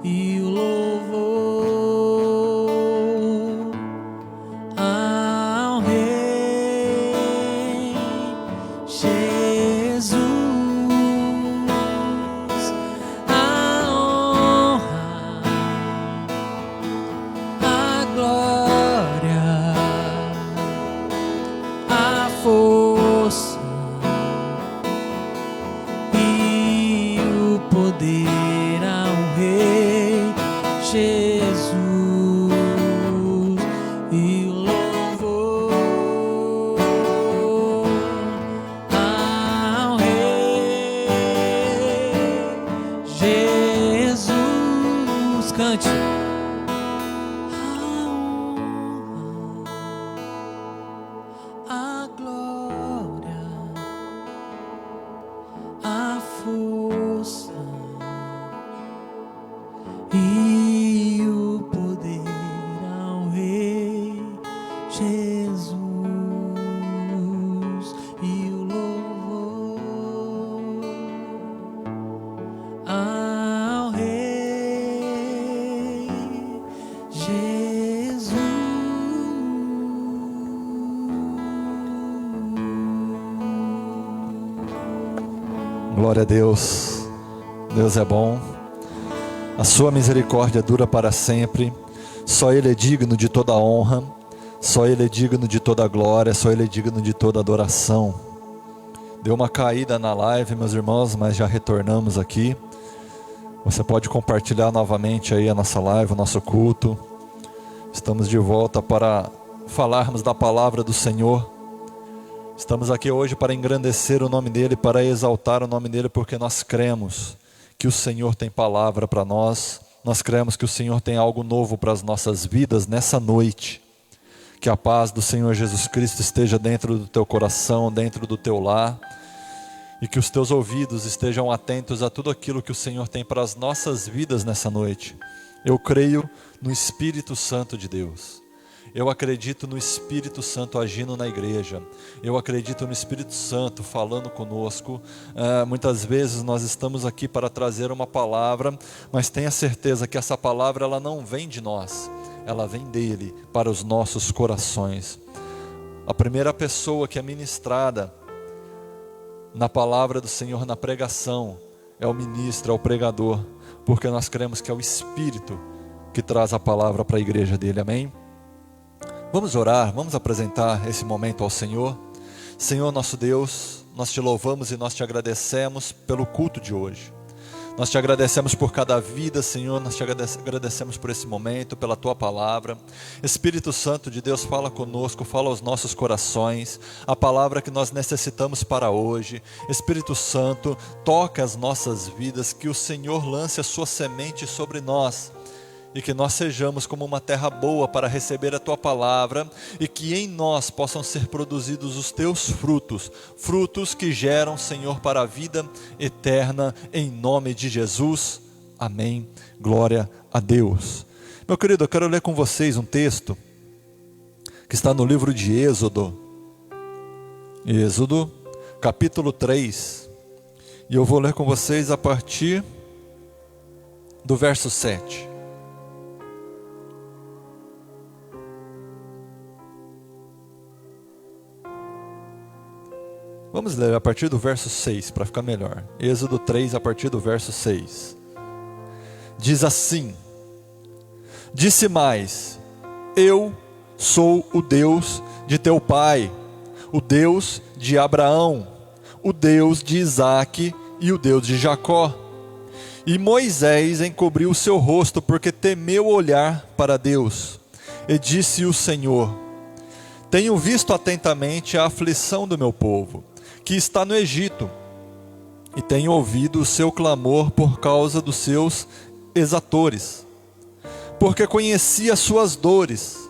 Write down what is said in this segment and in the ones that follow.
e o louvor ao Rei Jesus, a honra, a glória, a força e o poder ao Rei Jesus e o louvor ao Rei Jesus. Cante. A glória, a força e o poder ao Rei Jesus e o louvor ao Rei Jesus. Glória a Deus. Deus é bom. A sua misericórdia dura para sempre. Só Ele é digno de toda honra. Só Ele é digno de toda glória. Só Ele é digno de toda adoração. Deu uma caída na live, meus irmãos, mas já retornamos aqui. Você pode compartilhar novamente aí a nossa live, o nosso culto. Estamos de volta para falarmos da palavra do Senhor. Estamos aqui hoje para engrandecer o nome dEle, para exaltar o nome dEle, porque nós cremos que o Senhor tem palavra para nós. Nós cremos que o Senhor tem algo novo para as nossas vidas nessa noite. Que a paz do Senhor Jesus Cristo esteja dentro do teu coração, dentro do teu lar, e que os teus ouvidos estejam atentos a tudo aquilo que o Senhor tem para as nossas vidas nessa noite. Eu creio no Espírito Santo de Deus. Eu acredito no Espírito Santo agindo na igreja. Eu acredito no Espírito Santo falando conosco. Muitas vezes nós estamos aqui para trazer uma palavra, mas tenha certeza que essa palavra ela não vem de nós. Ela vem dEle para os nossos corações. A primeira pessoa que é ministrada na palavra do Senhor, na pregação, é o ministro, é o pregador, porque nós cremos que é o Espírito que traz a palavra para a igreja dEle. Amém? Vamos orar, vamos apresentar esse momento ao Senhor. Senhor nosso Deus, nós te louvamos e nós te agradecemos pelo culto de hoje. Nós te agradecemos por cada vida, Senhor, nós te agradecemos por esse momento, pela tua palavra. Espírito Santo de Deus, fala conosco, fala aos nossos corações, a palavra que nós necessitamos para hoje. Espírito Santo, toca as nossas vidas, que o Senhor lance a sua semente sobre nós. E que nós sejamos como uma terra boa para receber a tua palavra, e que em nós possam ser produzidos os teus frutos, frutos que geram, Senhor, para a vida eterna, em nome de Jesus, amém, glória a Deus. Meu querido, eu quero ler com vocês um texto, que está no livro de Êxodo, capítulo 3, e eu vou ler com vocês a partir do verso 7. Vamos ler a partir do verso 6 para ficar melhor. Êxodo 3 a partir do verso 6. Diz assim: Disse mais: Eu sou o Deus de teu pai, o Deus de Abraão, o Deus de Isaque e o Deus de Jacó. E Moisés encobriu o seu rosto porque temeu olhar para Deus. E disse o Senhor: Tenho visto atentamente a aflição do meu povo, que está no Egito, e tenho ouvido o seu clamor por causa dos seus exatores, porque conheci as suas dores,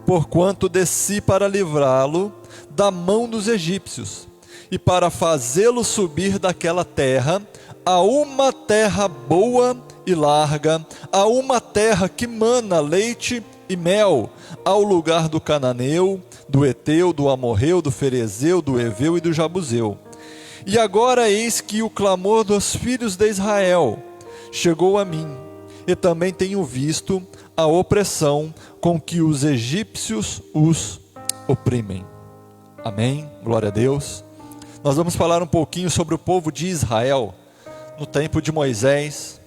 porquanto desci para livrá-lo da mão dos egípcios, e para fazê-lo subir daquela terra, a uma terra boa e larga, a uma terra que mana leite e mel, ao lugar do cananeu, do Eteu, do Amorreu, do Ferezeu, do Eveu e do Jabuseu. E agora eis que o clamor dos filhos de Israel chegou a mim, e também tenho visto a opressão com que os egípcios os oprimem. Amém? Glória a Deus. Nós vamos falar um pouquinho sobre o povo de Israel no tempo de Moisés.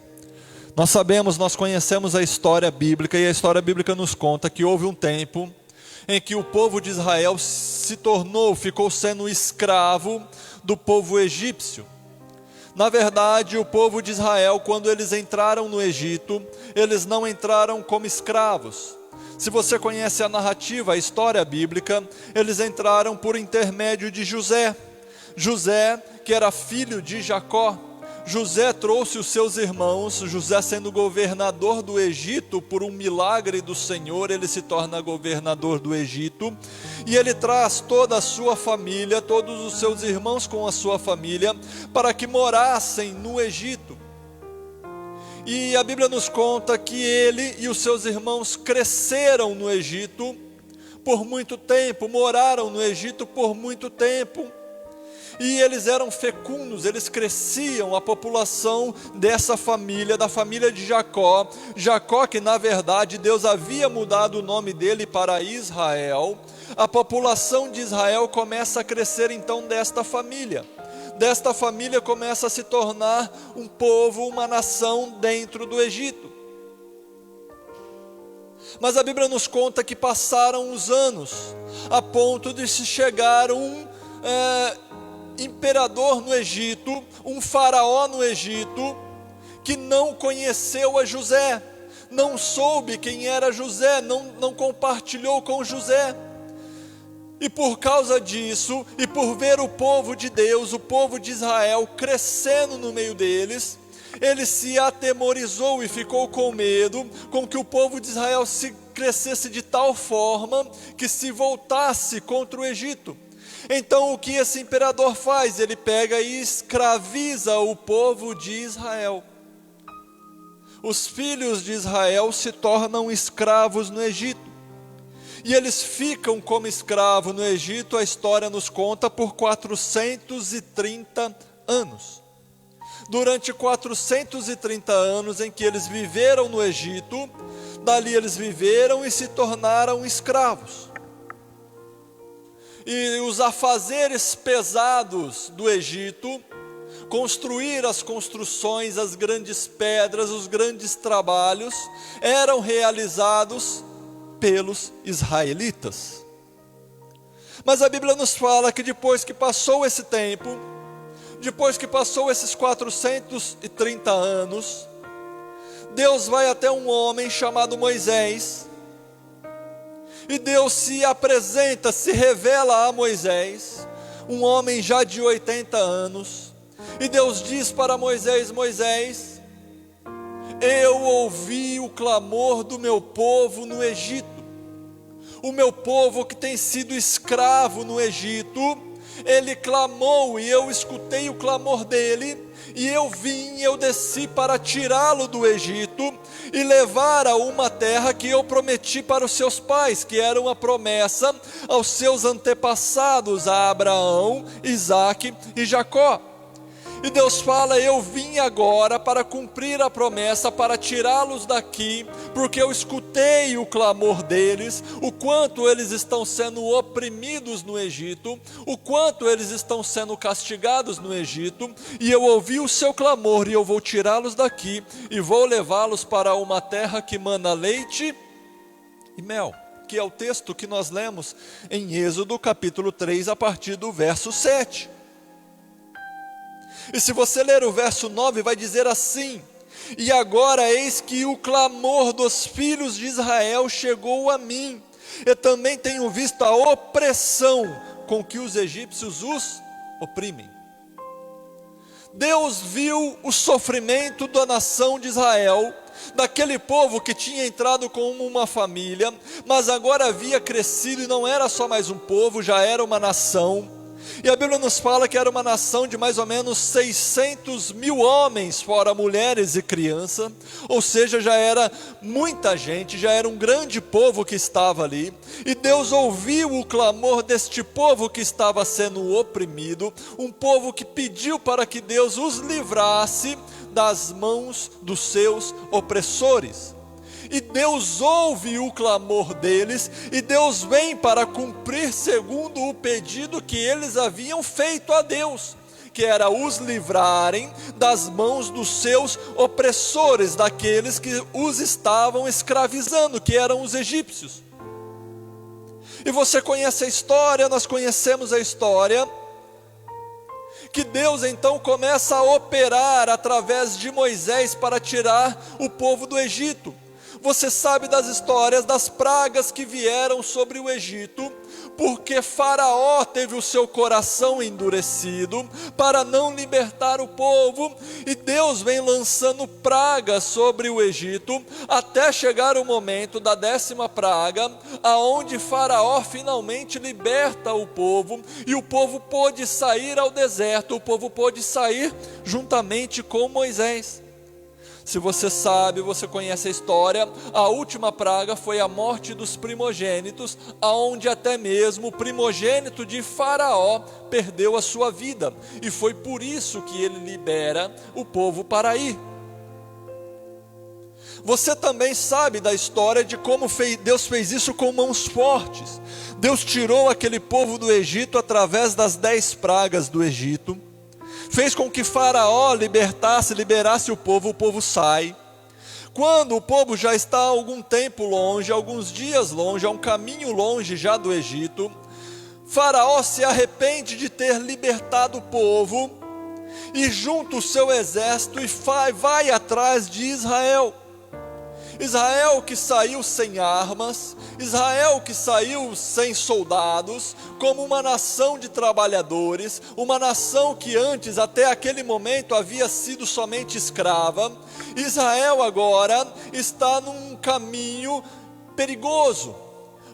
Nós sabemos, nós conhecemos a história bíblica, e a história bíblica nos conta que houve um tempo em que o povo de Israel ficou sendo escravo do povo egípcio. Na verdade, o povo de Israel, quando eles entraram no Egito, eles não entraram como escravos. Se você conhece a narrativa, a história bíblica, eles entraram por intermédio de José. José, que era filho de Jacó. José trouxe os seus irmãos. José, sendo governador do Egito, por um milagre do Senhor, ele se torna governador do Egito, e ele traz toda a sua família, todos os seus irmãos com a sua família, para que morassem no Egito. E a Bíblia nos conta que ele e os seus irmãos cresceram no Egito por muito tempo, moraram no Egito por muito tempo, e eles eram fecundos, eles cresciam, a população dessa família, da família de Jacó. Jacó, que na verdade Deus havia mudado o nome dele para Israel. A população de Israel começa a crescer então desta família. Desta família começa a se tornar um povo, uma nação dentro do Egito. Mas a Bíblia nos conta que passaram os anos, a ponto de se chegar imperador no Egito, um faraó no Egito, que não conheceu a José, não soube quem era José, não compartilhou com José. E por causa disso, e por ver o povo de Deus, o povo de Israel crescendo no meio deles, ele se atemorizou e ficou com medo, com que o povo de Israel se crescesse de tal forma que se voltasse contra o Egito. Então o que esse imperador faz? Ele pega e escraviza o povo de Israel. Os filhos de Israel se tornam escravos no Egito. E eles ficam como escravos no Egito, a história nos conta, por 430 anos. Durante 430 anos em que eles viveram no Egito, dali eles viveram e se tornaram escravos. E os afazeres pesados do Egito, construir as construções, as grandes pedras, os grandes trabalhos, eram realizados pelos israelitas. Mas a Bíblia nos fala que depois que passou esse tempo, depois que passou esses 430 anos, Deus vai até um homem chamado Moisés, e Deus se apresenta, se revela a Moisés, um homem já de 80 anos, e Deus diz para Moisés: Moisés, eu ouvi o clamor do meu povo no Egito, o meu povo que tem sido escravo no Egito, ele clamou e eu escutei o clamor dele, e eu vim, eu desci para tirá-lo do Egito e levar a uma terra que eu prometi para os seus pais, que era uma promessa aos seus antepassados, a Abraão, Isaque e Jacó. E Deus fala: eu vim agora para cumprir a promessa, para tirá-los daqui, porque eu escutei o clamor deles, o quanto eles estão sendo oprimidos no Egito, o quanto eles estão sendo castigados no Egito, e eu ouvi o seu clamor, e eu vou tirá-los daqui, e vou levá-los para uma terra que mana leite e mel, que é o texto que nós lemos em Êxodo capítulo 3, a partir do verso 7. E se você ler o verso 9, vai dizer assim: e agora eis que o clamor dos filhos de Israel chegou a mim, eu também tenho visto a opressão com que os egípcios os oprimem. Deus viu o sofrimento da nação de Israel, daquele povo que tinha entrado como uma família, mas agora havia crescido e não era só mais um povo, já era uma nação. E a Bíblia nos fala que era uma nação de mais ou menos 600 mil homens, fora mulheres e crianças, ou seja, já era muita gente, já era um grande povo que estava ali, e Deus ouviu o clamor deste povo que estava sendo oprimido, um povo que pediu para que Deus os livrasse das mãos dos seus opressores. E Deus ouve o clamor deles, e Deus vem para cumprir segundo o pedido que eles haviam feito a Deus, que era os livrarem das mãos dos seus opressores, daqueles que os estavam escravizando, que eram os egípcios. E você conhece a história, nós conhecemos a história, que Deus então começa a operar através de Moisés para tirar o povo do Egito. Você sabe das histórias das pragas que vieram sobre o Egito, porque Faraó teve o seu coração endurecido para não libertar o povo, e Deus vem lançando pragas sobre o Egito, até chegar o momento da 10ª praga, aonde Faraó finalmente liberta o povo, e o povo pôde sair ao deserto, o povo pôde sair juntamente com Moisés. Se você sabe, você conhece a história, a última praga foi a morte dos primogênitos, aonde até mesmo o primogênito de Faraó perdeu a sua vida, e foi por isso que ele libera o povo para ir. Você também sabe da história de como Deus fez isso com mãos fortes. Deus tirou aquele povo do Egito através das 10 pragas do Egito, fez com que Faraó liberasse o povo sai. Quando o povo já está há algum tempo longe, alguns dias longe, a um caminho longe já do Egito, Faraó se arrepende de ter libertado o povo, e junta o seu exército e vai atrás de Israel. Israel que saiu sem armas, Israel que saiu sem soldados, como uma nação de trabalhadores, uma nação que antes, até aquele momento, havia sido somente escrava. Israel agora está num caminho perigoso,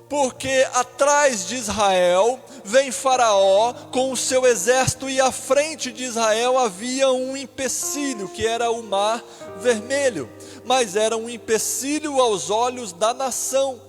porque atrás de Israel vem Faraó com o seu exército, e à frente de Israel havia um empecilho, que era o Mar Vermelho, mas era um empecilho aos olhos da nação.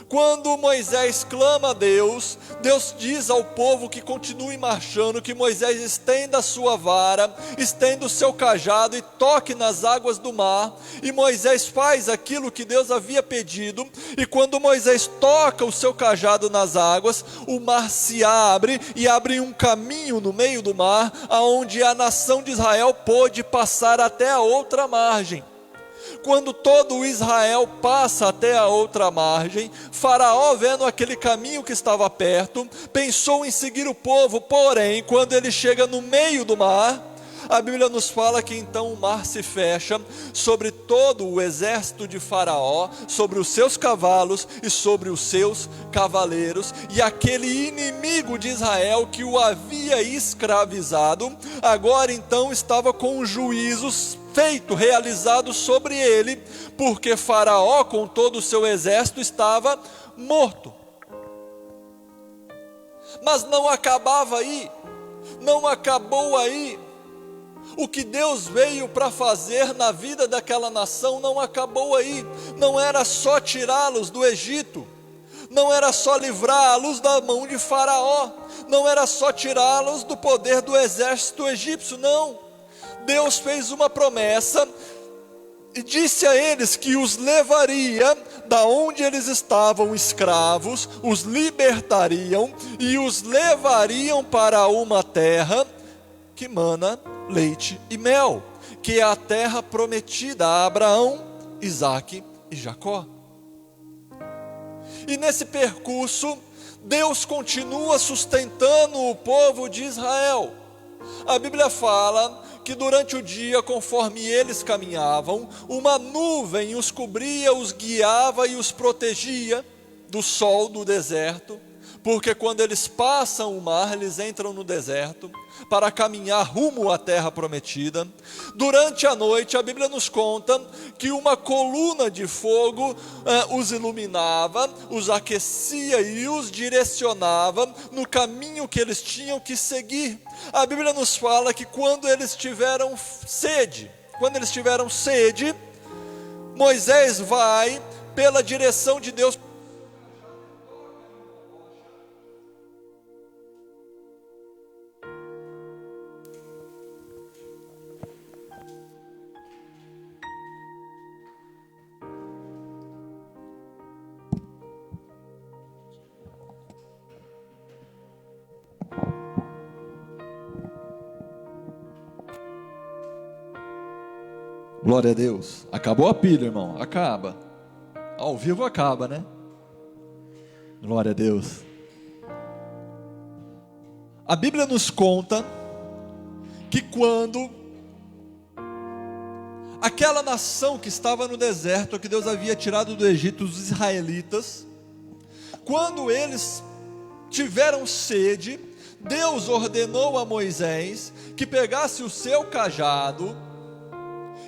Quando Moisés clama a Deus, Deus diz ao povo que continue marchando, que Moisés estenda a sua vara, estenda o seu cajado e toque nas águas do mar, e Moisés faz aquilo que Deus havia pedido, e quando Moisés toca o seu cajado nas águas, o mar se abre, e abre um caminho no meio do mar, aonde a nação de Israel pôde passar até a outra margem. Quando todo Israel passa até a outra margem, Faraó, vendo aquele caminho que estava perto, pensou em seguir o povo, porém, quando ele chega no meio do mar, a Bíblia nos fala que então o mar se fecha sobre todo o exército de Faraó, sobre os seus cavalos e sobre os seus cavaleiros, e aquele inimigo de Israel que o havia escravizado, agora então estava com juízos realizado sobre ele, porque Faraó com todo o seu exército estava morto. Mas não acabava aí, não acabou aí. O que Deus veio para fazer na vida daquela nação não acabou aí. Não era só tirá-los do Egito, não era só livrá-los da mão de Faraó, não era só tirá-los do poder do exército egípcio, não. Deus fez uma promessa e disse a eles que os levaria da onde eles estavam escravos, os libertariam e os levariam para uma terra que mana leite e mel, que é a terra prometida a Abraão, Isaque e Jacó. E nesse percurso, Deus continua sustentando o povo de Israel. A Bíblia fala que durante o dia, conforme eles caminhavam, uma nuvem os cobria, os guiava e os protegia do sol do deserto, porque quando eles passam o mar, eles entram no deserto para caminhar rumo à terra prometida. Durante a noite, a Bíblia nos conta que uma coluna de fogo os iluminava, os aquecia e os direcionava no caminho que eles tinham que seguir. A Bíblia nos fala que quando eles tiveram sede, Moisés vai pela direção de Deus. Glória a Deus. Acabou a pilha, irmão. Acaba. Ao vivo acaba, né? Glória a Deus. A Bíblia nos conta que quando aquela nação que estava no deserto, que Deus havia tirado do Egito, os israelitas, quando eles tiveram sede, Deus ordenou a Moisés que pegasse o seu cajado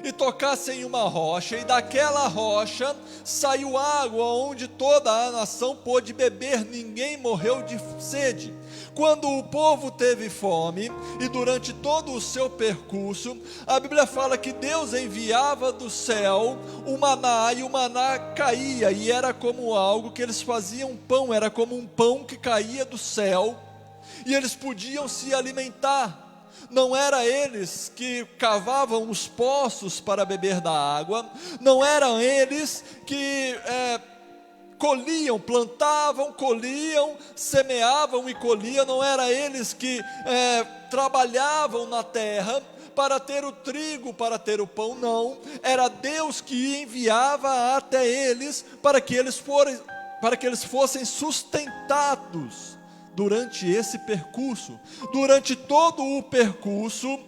e tocasse em uma rocha, e daquela rocha saiu água onde toda a nação pôde beber, ninguém morreu de sede. Quando o povo teve fome, e durante todo o seu percurso, a Bíblia fala que Deus enviava do céu o maná, e o maná caía, e era como algo que eles faziam pão, era como um pão que caía do céu, e eles podiam se alimentar. Não era eles que cavavam os poços para beber da água, não eram eles que colhiam, plantavam, colhiam, semeavam e colhiam, não era eles que trabalhavam na terra para ter o trigo, para ter o pão, não, era Deus que enviava até eles para que eles fossem sustentados. Durante esse percurso, durante todo o percurso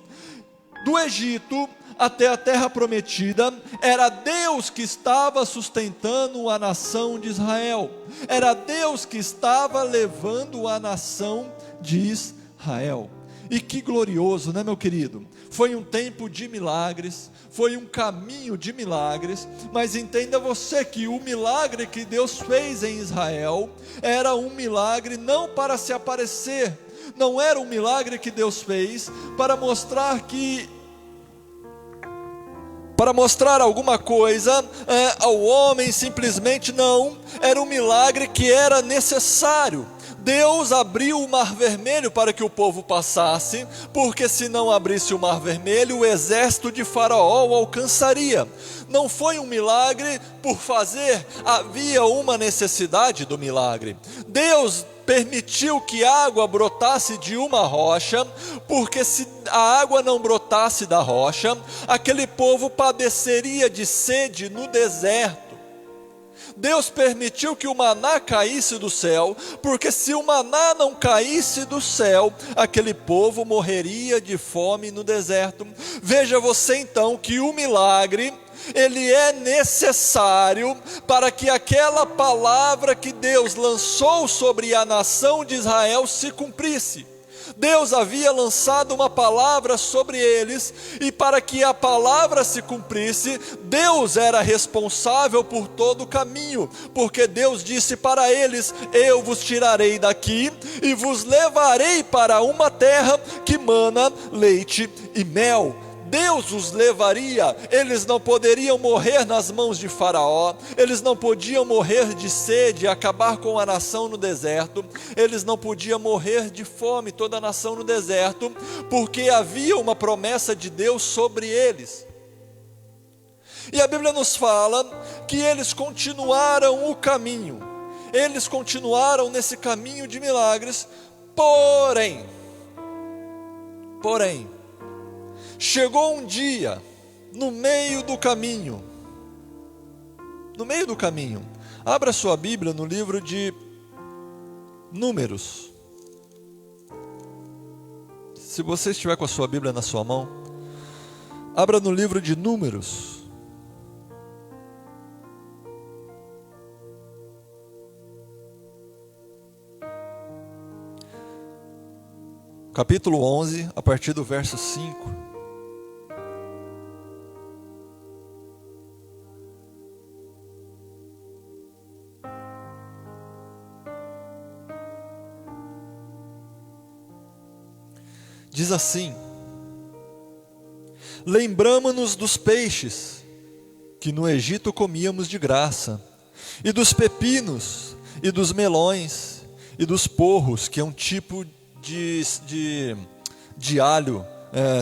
do Egito até a terra prometida, era Deus que estava sustentando a nação de Israel, era Deus que estava levando a nação de Israel. E que glorioso, né, meu querido? Foi um tempo de milagres, foi um caminho de milagres, mas entenda você que o milagre que Deus fez em Israel era um milagre não para se aparecer, não era um milagre que Deus fez para mostrar alguma coisa ao homem, simplesmente não, era um milagre que era necessário. Deus abriu o mar vermelho para que o povo passasse, porque se não abrisse o mar vermelho, o exército de Faraó o alcançaria. Não foi um milagre por fazer, havia uma necessidade do milagre. Deus permitiu que água brotasse de uma rocha, porque se a água não brotasse da rocha, aquele povo padeceria de sede no deserto. Deus permitiu que o maná caísse do céu, porque se o maná não caísse do céu, aquele povo morreria de fome no deserto. Veja você então que o milagre, ele é necessário para que aquela palavra que Deus lançou sobre a nação de Israel se cumprisse. Deus havia lançado uma palavra sobre eles, e para que a palavra se cumprisse, Deus era responsável por todo o caminho, porque Deus disse para eles: eu vos tirarei daqui e vos levarei para uma terra que mana leite e mel. Deus os levaria, eles não poderiam morrer nas mãos de Faraó, eles não podiam morrer de sede e acabar com a nação no deserto, eles não podiam morrer de fome, toda a nação no deserto, porque havia uma promessa de Deus sobre eles. E a Bíblia nos fala que eles continuaram o caminho, eles continuaram nesse caminho de milagres, porém, chegou um dia, no meio do caminho, abra sua Bíblia no livro de Números. Se você estiver com a sua Bíblia na sua mão, abra no livro de Números. capítulo 11, a partir do verso 5. Diz assim: lembramo-nos dos peixes que no Egito comíamos de graça, e dos pepinos, e dos melões, e dos porros, que é um tipo de alho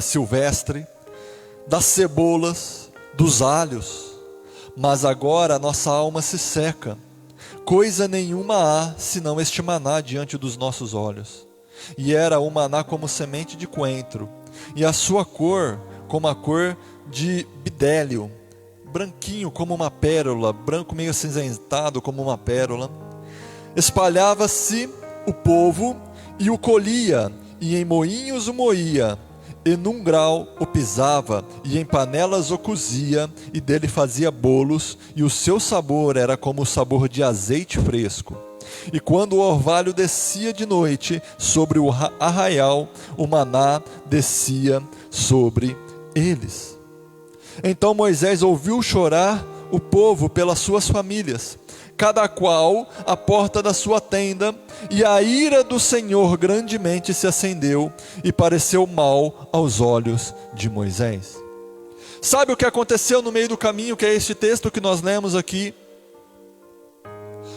silvestre, das cebolas, dos alhos. Mas agora a nossa alma se seca, coisa nenhuma há senão este maná diante dos nossos olhos. E era o maná como semente de coentro, e a sua cor como a cor de bidélio, branquinho como uma pérola, branco meio acinzentado como uma pérola. Espalhava-se o povo e o colhia, e em moinhos o moía, e num grau o pisava, e em panelas o cozia, e dele fazia bolos, e o seu sabor era como o sabor de azeite fresco. E quando o orvalho descia de noite sobre o arraial, o maná descia sobre eles. Então Moisés ouviu chorar o povo pelas suas famílias, cada qual à porta da sua tenda, e a ira do Senhor grandemente se acendeu, e pareceu mal aos olhos de Moisés. Sabe o que aconteceu no meio do caminho, que é este texto que nós lemos aqui?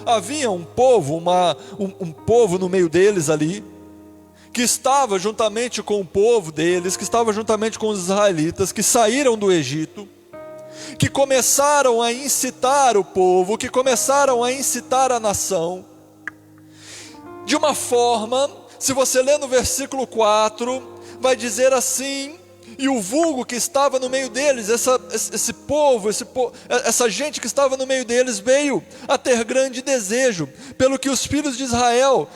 Havia um povo, um povo no meio deles ali, que estava juntamente com o povo deles, que estava juntamente com os israelitas, que saíram do Egito, que começaram a incitar o povo, que começaram a incitar a nação, de uma forma, se você ler no versículo 4, vai dizer assim: e o vulgo que estava no meio deles, esse povo, essa gente que estava no meio deles, veio a ter grande desejo, pelo que os filhos de Israel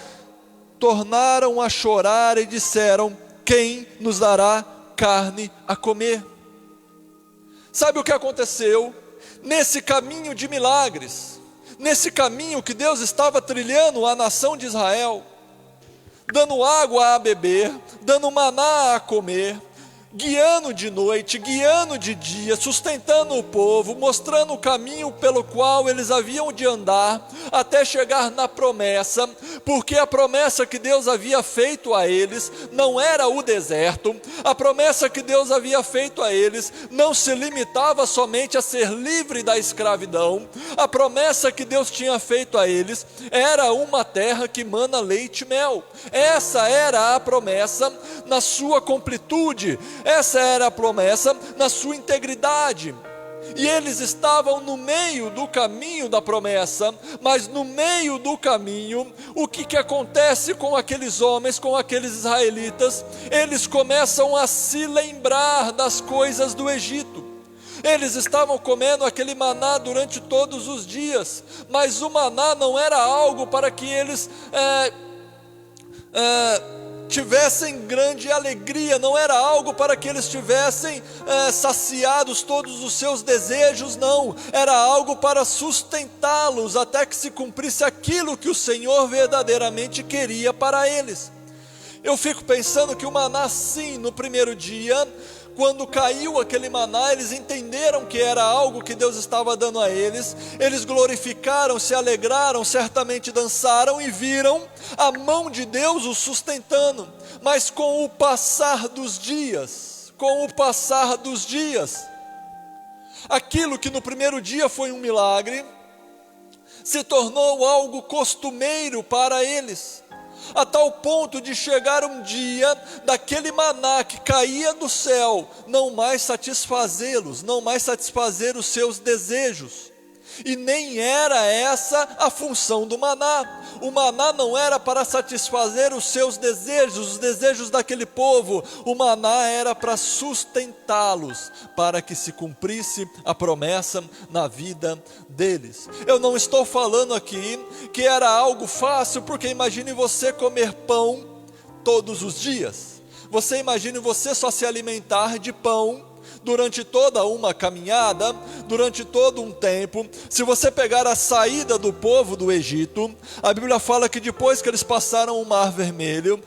tornaram a chorar e disseram: quem nos dará carne a comer? Sabe o que aconteceu? Nesse caminho de milagres, nesse caminho que Deus estava trilhando a nação de Israel, dando água a beber, dando maná a comer, guiando de noite, guiando de dia, sustentando o povo, mostrando o caminho pelo qual eles haviam de andar, até chegar na promessa, porque a promessa que Deus havia feito a eles não era o deserto, a promessa que Deus havia feito a eles não se limitava somente a ser livre da escravidão, a promessa que Deus tinha feito a eles era uma terra que mana leite e mel. Essa era a promessa na sua completude, essa era a promessa na sua integridade. E eles estavam no meio do caminho da promessa, mas no meio do caminho, o que acontece com aqueles homens, com aqueles israelitas? Eles começam a se lembrar das coisas do Egito. Eles estavam comendo aquele maná durante todos os dias, mas o maná não era algo para que eles tivessem grande alegria, não era algo para que eles tivessem saciados todos os seus desejos, não, era algo para sustentá-los até que se cumprisse aquilo que o Senhor verdadeiramente queria para eles. Eu fico pensando que o maná, sim, no primeiro dia, quando caiu aquele maná, eles entenderam que era algo que Deus estava dando a eles, eles glorificaram, se alegraram, certamente dançaram e viram a mão de Deus os sustentando. Mas com o passar dos dias, aquilo que no primeiro dia foi um milagre, se tornou algo costumeiro para eles, a tal ponto de chegar um dia daquele maná que caía do céu não mais satisfazê-los, não mais satisfazer os seus desejos. E nem era essa a função do maná. O maná não era para satisfazer os seus desejos, os desejos daquele povo. O maná era para sustentá-los, para que se cumprisse a promessa na vida deles. Eu não estou falando aqui que era algo fácil, porque imagine você comer pão todos os dias. Você imagine você só se alimentar de pão durante toda uma caminhada, durante todo um tempo. Se você pegar a saída do povo do Egito, a Bíblia fala que depois que eles passaram o Mar Vermelho,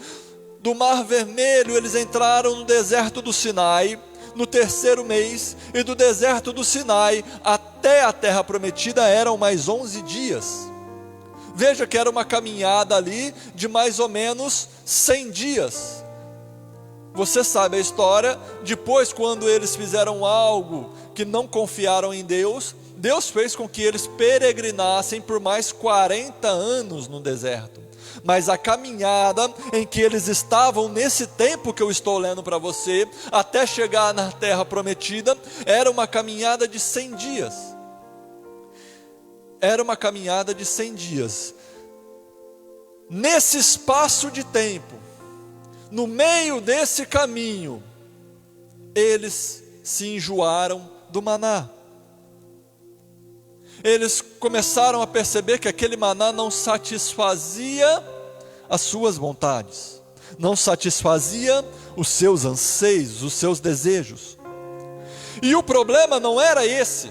do Mar Vermelho, eles entraram no deserto do Sinai, no 3º mês, e do deserto do Sinai até a terra prometida eram mais 11 dias. Veja que era uma caminhada ali de mais ou menos 100 dias. Você sabe a história. Depois, quando eles fizeram algo que não confiaram em Deus, Deus fez com que eles peregrinassem por mais 40 anos no deserto. Mas a caminhada em que eles estavam nesse tempo que eu estou lendo para você, até chegar na terra prometida, era uma caminhada de 100 dias. Era uma caminhada de 100 dias. Nesse espaço de tempo, no meio desse caminho, eles se enjoaram do maná. Eles começaram a perceber que aquele maná não satisfazia as suas vontades, não satisfazia os seus anseios, os seus desejos. E o problema não era esse.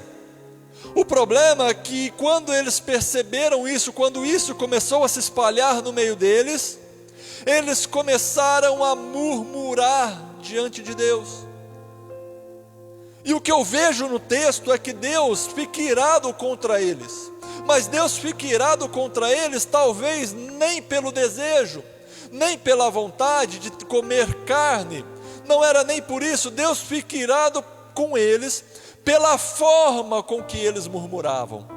O problema é que quando eles perceberam isso, quando isso começou a se espalhar no meio deles, eles começaram a murmurar diante de Deus. E o que eu vejo no texto é que Deus fica irado contra eles. Mas Deus fica irado contra eles talvez nem pelo desejo, nem pela vontade de comer carne. Não era nem por isso. Deus fica irado com eles pela forma com que eles murmuravam.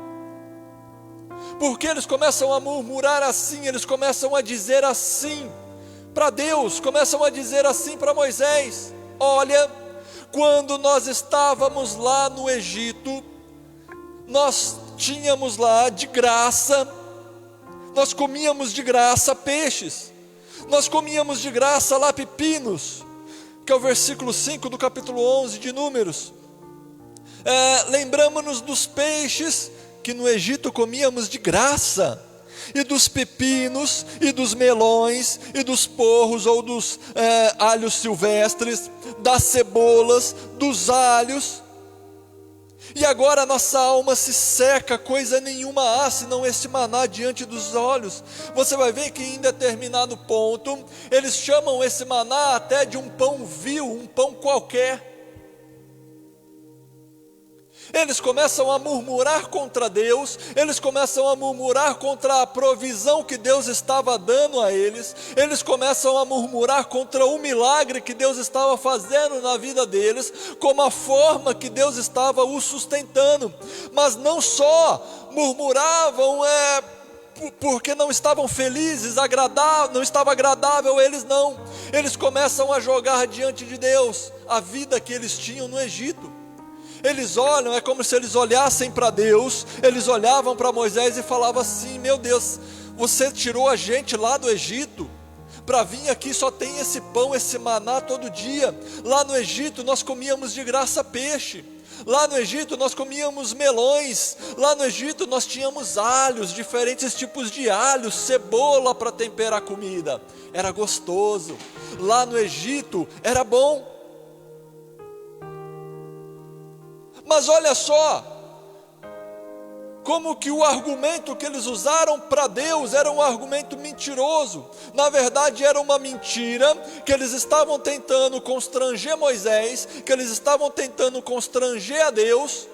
Porque eles começam a murmurar assim, eles começam a dizer assim para Deus, começam a dizer assim para Moisés: olha, quando nós estávamos lá no Egito, nós tínhamos lá de graça, nós comíamos de graça peixes, nós comíamos de graça lá pepinos, que é o versículo 5 do capítulo 11 de Números. Lembramos-nos dos peixes que no Egito comíamos de graça, e dos pepinos, e dos melões, e dos porros ou dos alhos silvestres, das cebolas, dos alhos. E agora nossa alma se seca, coisa nenhuma há senão esse maná diante dos olhos. Você vai ver que em determinado ponto eles chamam esse maná até de um pão vil, um pão qualquer. Eles começam a murmurar contra Deus, eles começam a murmurar contra a provisão que Deus estava dando a eles, eles começam a murmurar contra o milagre que Deus estava fazendo na vida deles, como a forma que Deus estava os sustentando. Mas não só murmuravam porque não estavam felizes, não estava agradável a eles, não. Eles começam a jogar diante de Deus a vida que eles tinham no Egito. Eles olham, é como se eles olhassem para Deus, eles olhavam para Moisés e falavam assim: meu Deus, você tirou a gente lá do Egito, para vir aqui só tem esse pão, esse maná todo dia. Lá no Egito nós comíamos de graça peixe, lá no Egito nós comíamos melões, lá no Egito nós tínhamos alhos, diferentes tipos de alhos, cebola para temperar a comida, era gostoso, lá no Egito era bom. Mas olha só, como que o argumento que eles usaram para Deus era um argumento mentiroso. Na verdade era uma mentira, que eles estavam tentando constranger Moisés, que eles estavam tentando constranger a Deus,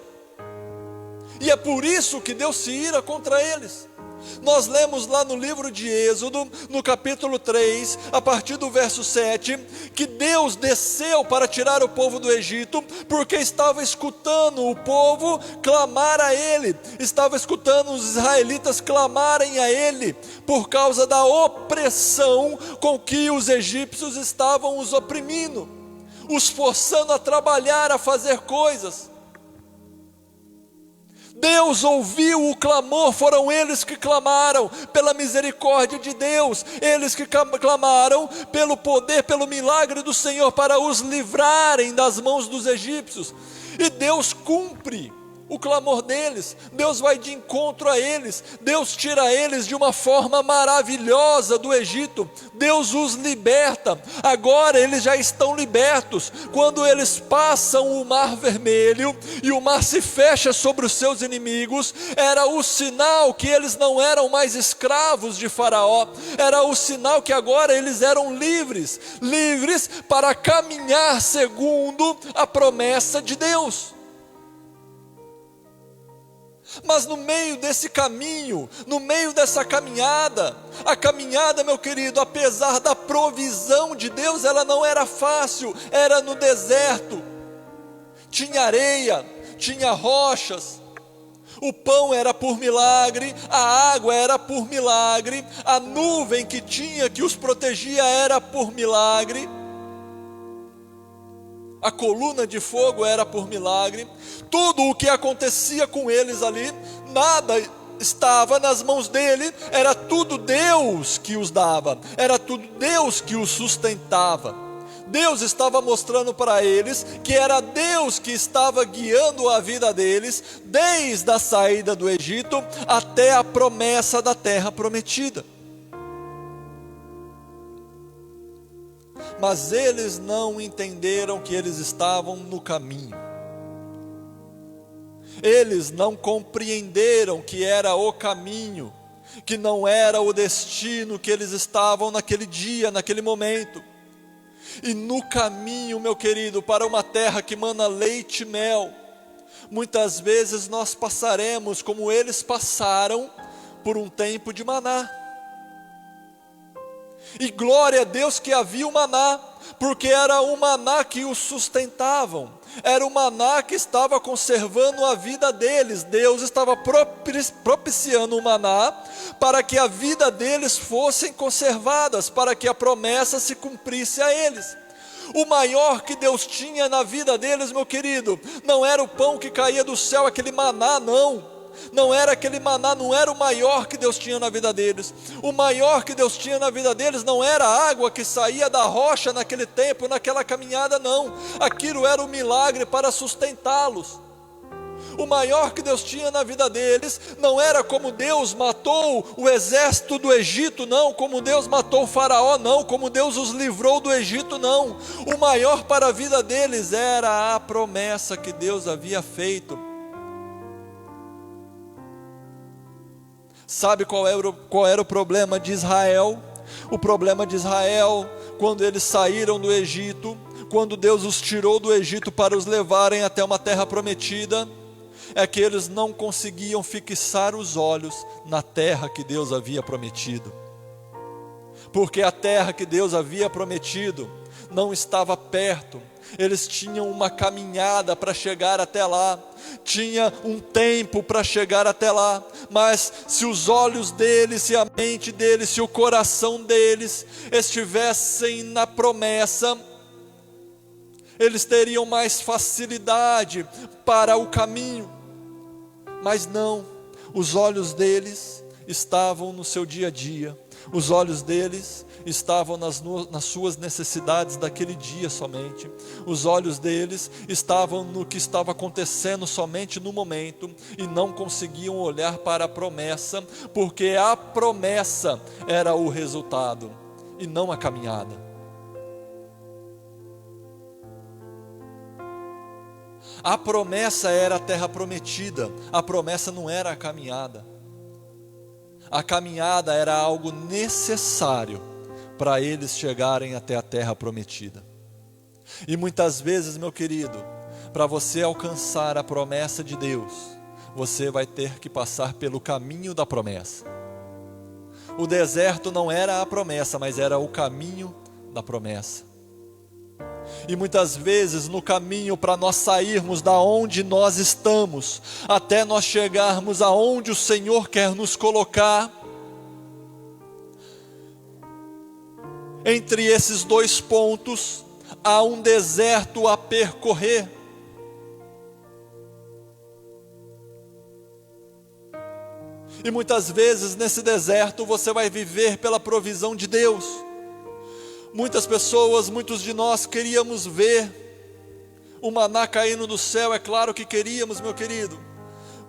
e é por isso que Deus se ira contra eles. Nós lemos lá no livro de Êxodo, no capítulo 3, a partir do verso 7, que Deus desceu para tirar o povo do Egito, porque estava escutando o povo clamar a Ele, estava escutando os israelitas clamarem a Ele, por causa da opressão com que os egípcios estavam os oprimindo, os forçando a trabalhar, a fazer coisas. Deus ouviu o clamor, foram eles que clamaram pela misericórdia de Deus, eles que clamaram pelo poder, pelo milagre do Senhor para os livrarem das mãos dos egípcios. E Deus cumpre o clamor deles, Deus vai de encontro a eles, Deus tira eles de uma forma maravilhosa do Egito, Deus os liberta. Agora eles já estão libertos. Quando eles passam o Mar Vermelho e o mar se fecha sobre os seus inimigos, era o sinal que eles não eram mais escravos de Faraó, era o sinal que agora eles eram livres para caminhar segundo a promessa de Deus. Mas no meio desse caminho, no meio dessa caminhada, a caminhada, meu querido, apesar da provisão de Deus, ela não era fácil, era no deserto, tinha areia, tinha rochas, o pão era por milagre, a água era por milagre, a nuvem que os protegia era por milagre, a coluna de fogo era por milagre. Tudo o que acontecia com eles ali, nada estava nas mãos dele, era tudo Deus que os dava, era tudo Deus que os sustentava. Deus estava mostrando para eles que era Deus que estava guiando a vida deles, desde a saída do Egito até a promessa da terra prometida. Mas eles não entenderam que eles estavam no caminho. Eles não compreenderam que era o caminho, que não era o destino que eles estavam naquele dia, naquele momento. E no caminho, meu querido, para uma terra que mana leite e mel, muitas vezes nós passaremos como eles passaram por um tempo de maná. E glória a Deus que havia o maná, porque era o maná que os sustentavam, era o maná que estava conservando a vida deles. Deus estava propiciando o maná para que a vida deles fossem conservadas, para que a promessa se cumprisse a eles. O maior que Deus tinha na vida deles, meu querido, não era o pão que caía do céu, aquele maná, não era aquele maná, não era o maior que Deus tinha na vida deles. O maior que Deus tinha na vida deles não era a água que saía da rocha naquele tempo, naquela caminhada, não. Aquilo era um milagre para sustentá-los. O maior que Deus tinha na vida deles não era como Deus matou o exército do Egito, não, como Deus matou o Faraó, não, como Deus os livrou do Egito, não. O maior para a vida deles era a promessa que Deus havia feito. Sabe qual era o problema de Israel? O problema de Israel, quando eles saíram do Egito, quando Deus os tirou do Egito para os levarem até uma terra prometida, é que eles não conseguiam fixar os olhos na terra que Deus havia prometido. Porque a terra que Deus havia prometido não estava perto. Eles tinham uma caminhada para chegar até lá, tinha um tempo para chegar até lá, mas se os olhos deles, se a mente deles, se o coração deles estivessem na promessa, eles teriam mais facilidade para o caminho. Mas não, os olhos deles estavam no seu dia a dia, os olhos deles estavam nas suas necessidades daquele dia somente, os olhos deles estavam no que estava acontecendo somente no momento, e não conseguiam olhar para a promessa, porque a promessa era o resultado, e não a caminhada. A promessa era a terra prometida, a promessa não era a caminhada. A caminhada era algo necessário para eles chegarem até a terra prometida. E muitas vezes, meu querido, para você alcançar a promessa de Deus, você vai ter que passar pelo caminho da promessa. O deserto não era a promessa, mas era o caminho da promessa. E muitas vezes no caminho para nós sairmos da onde nós estamos, até nós chegarmos aonde o Senhor quer nos colocar, entre esses dois pontos, há um deserto a percorrer. E muitas vezes nesse deserto você vai viver pela provisão de Deus. Muitas pessoas, muitos de nós queríamos ver o maná caindo do céu, é claro que queríamos, meu querido.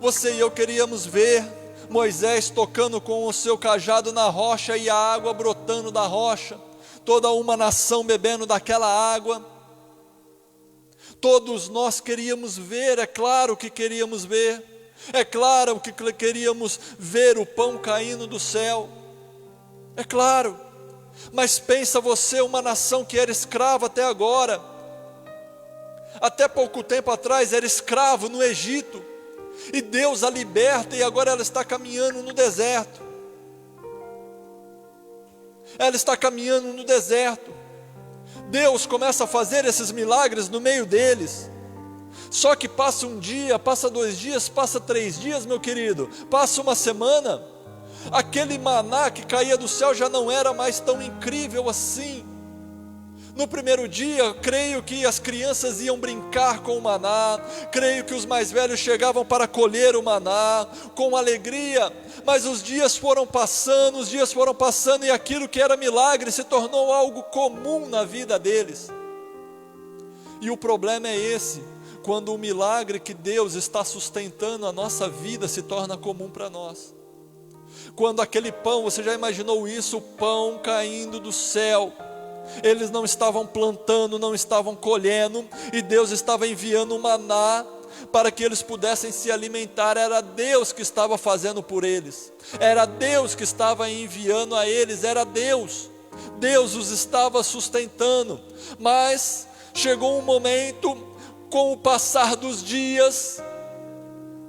Você e eu queríamos ver Moisés tocando com o seu cajado na rocha e a água brotando da rocha, toda uma nação bebendo daquela água. Todos nós queríamos ver, é claro que queríamos ver, é claro que queríamos ver o pão caindo do céu, é claro. Mas pensa você, uma nação que era escrava até agora, até pouco tempo atrás era escravo no Egito, e Deus a liberta e agora ela está caminhando no deserto. Ela está caminhando no deserto. Deus começa a fazer esses milagres no meio deles. Só que passa um dia, passa 2 dias, passa 3 dias, meu querido, passa uma semana, aquele maná que caía do céu já não era mais tão incrível assim. No primeiro dia, creio que as crianças iam brincar com o maná, creio que os mais velhos chegavam para colher o maná com alegria, mas os dias foram passando e aquilo que era milagre se tornou algo comum na vida deles. E o problema é esse, quando o milagre que Deus está sustentando a nossa vida se torna comum para nós. Quando aquele pão, você já imaginou isso, o pão caindo do céu, eles não estavam plantando, não estavam colhendo, e Deus estava enviando o maná para que eles pudessem se alimentar. Era Deus que estava fazendo por eles, era Deus que estava enviando a eles, era Deus os estava sustentando. Mas chegou um momento, com o passar dos dias,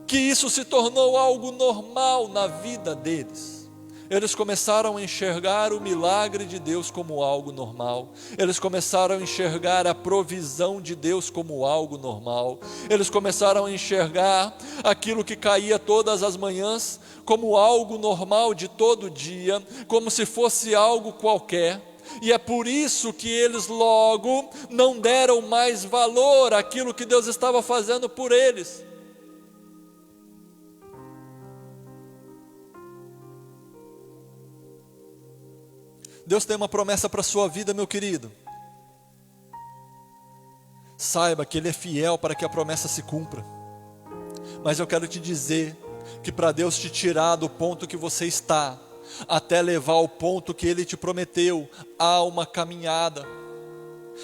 que isso se tornou algo normal na vida deles. Eles começaram a enxergar o milagre de Deus como algo normal. Eles começaram a enxergar a provisão de Deus como algo normal. Eles começaram a enxergar aquilo que caía todas as manhãs como algo normal de todo dia, como se fosse algo qualquer. E é por isso que eles logo não deram mais valor àquilo que Deus estava fazendo por eles. Deus tem uma promessa para a sua vida, meu querido. Saiba que Ele é fiel para que a promessa se cumpra. Mas eu quero te dizer que para Deus te tirar do ponto que você está, até levar ao ponto que Ele te prometeu, há uma caminhada.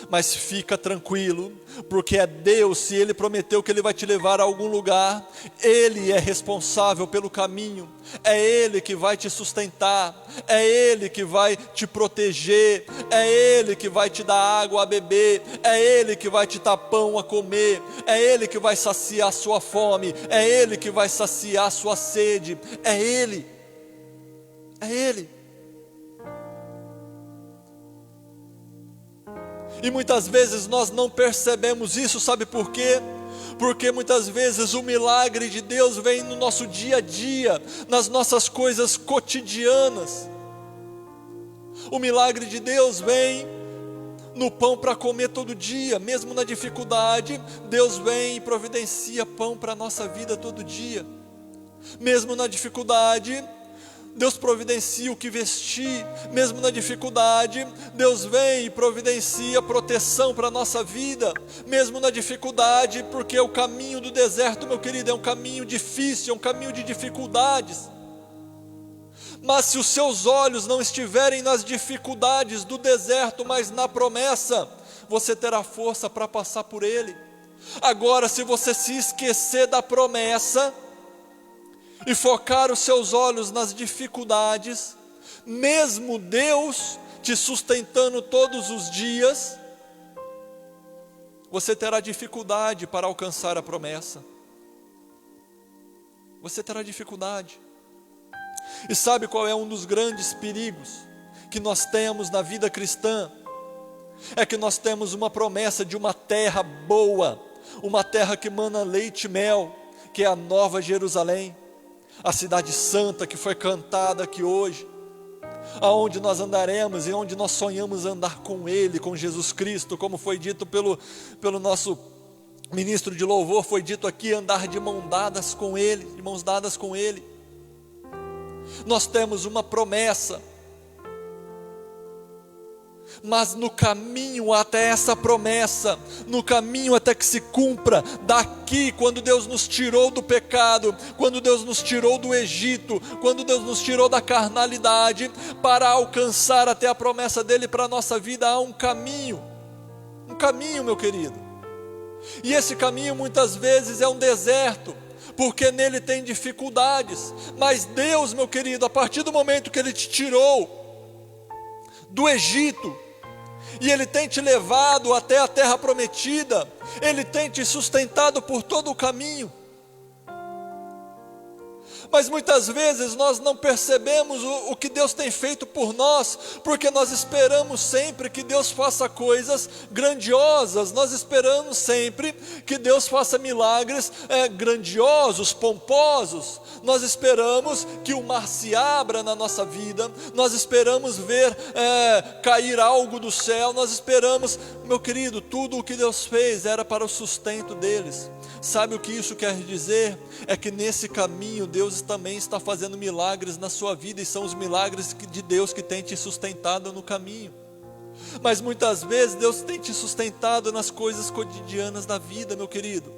Mas fica tranquilo, porque é Deus, se Ele prometeu que Ele vai te levar a algum lugar, Ele é responsável pelo caminho, é Ele que vai te sustentar, é Ele que vai te proteger, é Ele que vai te dar água a beber, é Ele que vai te dar pão a comer, é Ele que vai saciar a sua fome, é Ele que vai saciar a sua sede, é Ele, é Ele. E muitas vezes nós não percebemos isso, sabe por quê? Porque muitas vezes o milagre de Deus vem no nosso dia a dia, nas nossas coisas cotidianas. O milagre de Deus vem no pão para comer todo dia, mesmo na dificuldade, Deus vem e providencia pão para a nossa vida todo dia. Mesmo na dificuldade, Deus providencia o que vestir. Mesmo na dificuldade, Deus vem e providencia proteção para a nossa vida. Mesmo na dificuldade, porque o caminho do deserto, meu querido, é um caminho difícil, é um caminho de dificuldades. Mas se os seus olhos não estiverem nas dificuldades do deserto, mas na promessa, você terá força para passar por ele. Agora, se você se esquecer da promessa e focar os seus olhos nas dificuldades, mesmo Deus te sustentando todos os dias, você terá dificuldade para alcançar a promessa. Você terá dificuldade. E sabe qual é um dos grandes perigos que nós temos na vida cristã? É que nós temos uma promessa de uma terra boa, uma terra que mana leite e mel, que é a Nova Jerusalém, a cidade santa que foi cantada aqui hoje, aonde nós andaremos e onde nós sonhamos andar com Ele, com Jesus Cristo, como foi dito pelo nosso ministro de louvor, foi dito aqui, andar de mãos dadas com Ele, de mãos dadas com Ele. Nós temos uma promessa. Mas no caminho até essa promessa, no caminho até que se cumpra, daqui, quando Deus nos tirou do pecado, quando Deus nos tirou do Egito, quando Deus nos tirou da carnalidade, para alcançar até a promessa dele para a nossa vida, há um caminho, meu querido. E esse caminho muitas vezes é um deserto, porque nele tem dificuldades. Mas Deus, meu querido, a partir do momento que Ele te tirou do Egito, e Ele tem te levado até a terra prometida, Ele tem te sustentado por todo o caminho. Mas muitas vezes nós não percebemos o que Deus tem feito por nós, porque nós esperamos sempre que Deus faça coisas grandiosas, nós esperamos sempre que Deus faça milagres grandiosos, pomposos, nós esperamos que o mar se abra na nossa vida, nós esperamos ver cair algo do céu, nós esperamos, meu querido, tudo o que Deus fez era para o sustento deles. Sabe o que isso quer dizer? É que nesse caminho Deus também está fazendo milagres na sua vida, e são os milagres de Deus que tem te sustentado no caminho. Mas muitas vezes Deus tem te sustentado nas coisas cotidianas da vida, meu querido.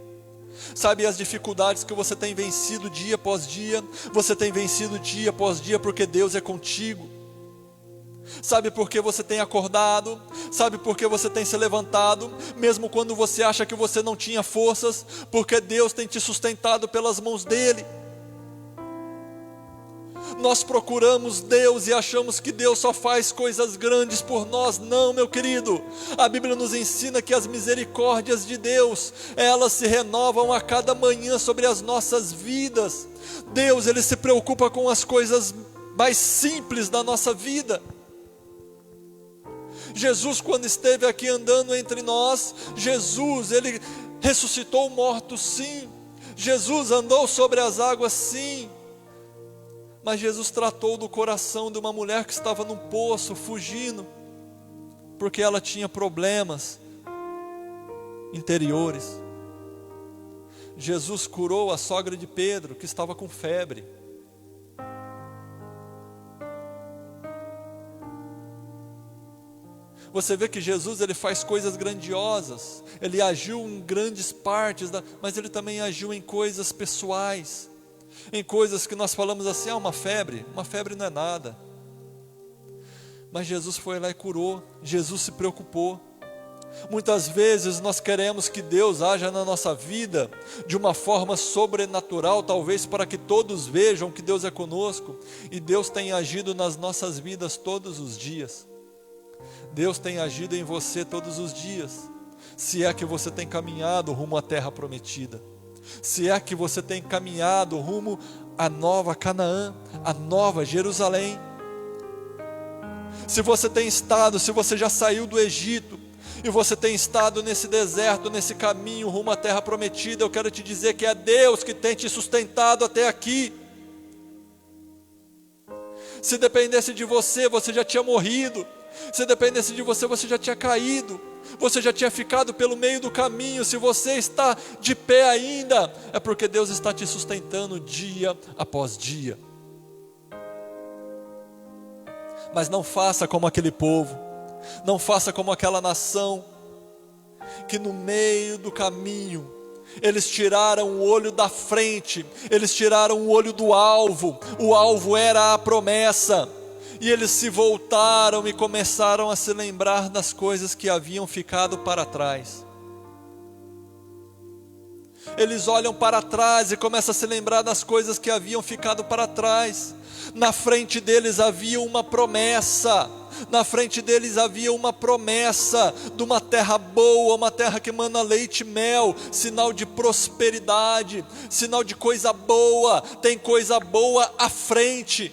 Sabe as dificuldades que você tem vencido dia após dia? Você tem vencido dia após dia porque Deus é contigo. Sabe por que você tem acordado? Sabe por que você tem se levantado? Mesmo quando você acha que você não tinha forças, porque Deus tem te sustentado pelas mãos dEle. Nós procuramos Deus e achamos que Deus só faz coisas grandes por nós. Não, meu querido, a Bíblia nos ensina que as misericórdias de Deus, elas se renovam a cada manhã sobre as nossas vidas. Deus, Ele se preocupa com as coisas mais simples da nossa vida. Jesus, quando esteve aqui andando entre nós, Jesus, Ele ressuscitou mortos, sim. Jesus andou sobre as águas, sim. Mas Jesus tratou do coração de uma mulher que estava num poço, fugindo, porque ela tinha problemas interiores. Jesus curou a sogra de Pedro, que estava com febre. Você vê que Jesus, Ele faz coisas grandiosas, Ele agiu em grandes partes, mas Ele também agiu em coisas pessoais, em coisas que nós falamos assim, uma febre não é nada. Mas Jesus foi lá e curou, Jesus se preocupou. Muitas vezes nós queremos que Deus haja na nossa vida de uma forma sobrenatural, talvez para que todos vejam que Deus é conosco, e Deus tem agido nas nossas vidas todos os dias. Deus tem agido em você todos os dias, se é que você tem caminhado rumo à terra prometida, se é que você tem caminhado rumo à nova Canaã, à nova Jerusalém. Se você tem estado, se você já saiu do Egito, e você tem estado nesse deserto, nesse caminho rumo à terra prometida, eu quero te dizer que é Deus que tem te sustentado até aqui. Se dependesse de você, você já tinha morrido. Se dependesse de você, você já tinha caído, você já tinha ficado pelo meio do caminho. Se você está de pé ainda, é porque Deus está te sustentando dia após dia. Mas não faça como aquele povo, não faça como aquela nação, que no meio do caminho, eles tiraram o olho da frente, eles tiraram o olho do alvo. O alvo era a promessa, e eles se voltaram e começaram a se lembrar das coisas que haviam ficado para trás. Eles olham para trás e começam a se lembrar das coisas que haviam ficado para trás. Na frente deles havia uma promessa. Na frente deles havia uma promessa de uma terra boa, uma terra que emana leite e mel, sinal de prosperidade, sinal de coisa boa. Tem coisa boa à frente.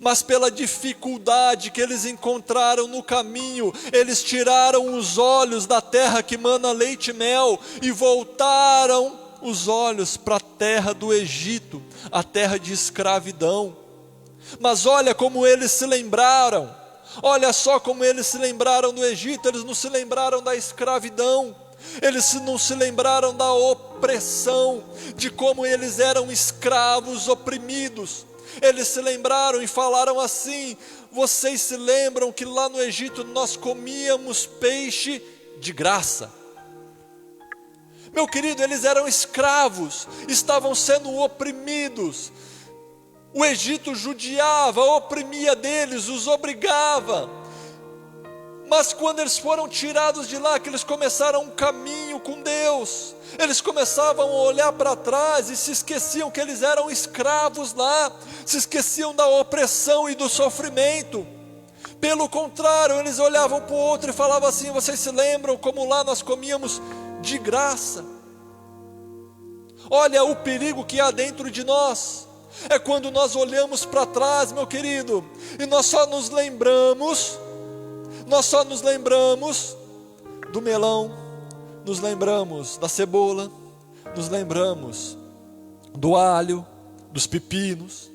Mas pela dificuldade que eles encontraram no caminho, eles tiraram os olhos da terra que emana leite e mel e voltaram os olhos para a terra do Egito, a terra de escravidão. Mas olha como eles se lembraram, olha só como eles se lembraram do Egito. Eles não se lembraram da escravidão, eles não se lembraram da opressão, de como eles eram escravos, oprimidos. Eles se lembraram e falaram assim: vocês se lembram que lá no Egito nós comíamos peixe de graça? Meu querido, eles eram escravos, estavam sendo oprimidos. O Egito judiava, oprimia deles, os obrigava. Mas quando eles foram tirados de lá, que eles começaram um caminho com Deus, eles começavam a olhar para trás e se esqueciam que eles eram escravos lá, se esqueciam da opressão e do sofrimento. Pelo contrário, eles olhavam para o outro e falavam assim: vocês se lembram como lá nós comíamos de graça? Olha o perigo que há dentro de nós, é quando nós olhamos para trás, meu querido, e nós só nos lembramos do melão, nos lembramos da cebola, nos lembramos do alho, dos pepinos.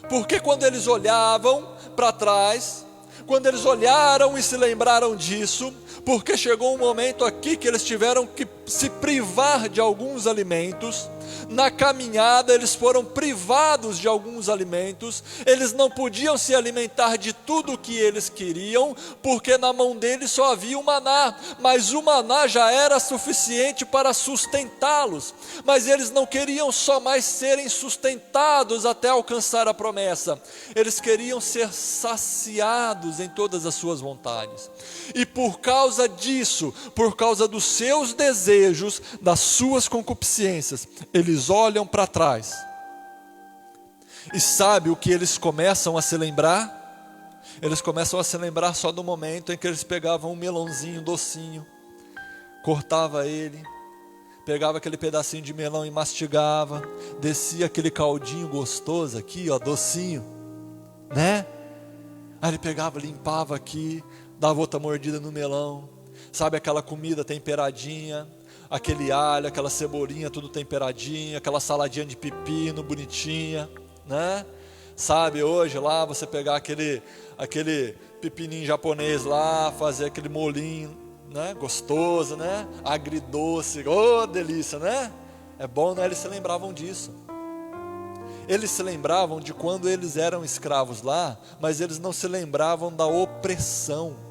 Porque quando eles olhavam para trás, quando eles olharam e se lembraram disso, porque chegou um momento aqui que eles tiveram que se privar de alguns alimentos. Na caminhada eles foram privados de alguns alimentos, eles não podiam se alimentar de tudo o que eles queriam, porque na mão deles só havia o maná, mas o maná já era suficiente para sustentá-los, mas eles não queriam só mais serem sustentados até alcançar a promessa, eles queriam ser saciados em todas as suas vontades, e por causa disso, por causa dos seus desejos, das suas concupiscências, eles olham para trás, e sabe o que eles começam a se lembrar? Eles começam a se lembrar só do momento em que eles pegavam um melãozinho docinho, cortava ele, pegava aquele pedacinho de melão e mastigava, descia aquele caldinho gostoso aqui, ó, docinho, né? Aí ele pegava, limpava aqui, dava outra mordida no melão, sabe aquela comida temperadinha, aquele alho, aquela cebolinha tudo temperadinha, aquela saladinha de pepino bonitinha, né? Sabe, hoje lá você pegar aquele pepininho japonês lá, fazer aquele molinho, né? Gostoso, né? Agridoce, oh delícia, né? É bom, né? Eles se lembravam disso. Eles se lembravam de quando eles eram escravos lá, mas eles não se lembravam da opressão.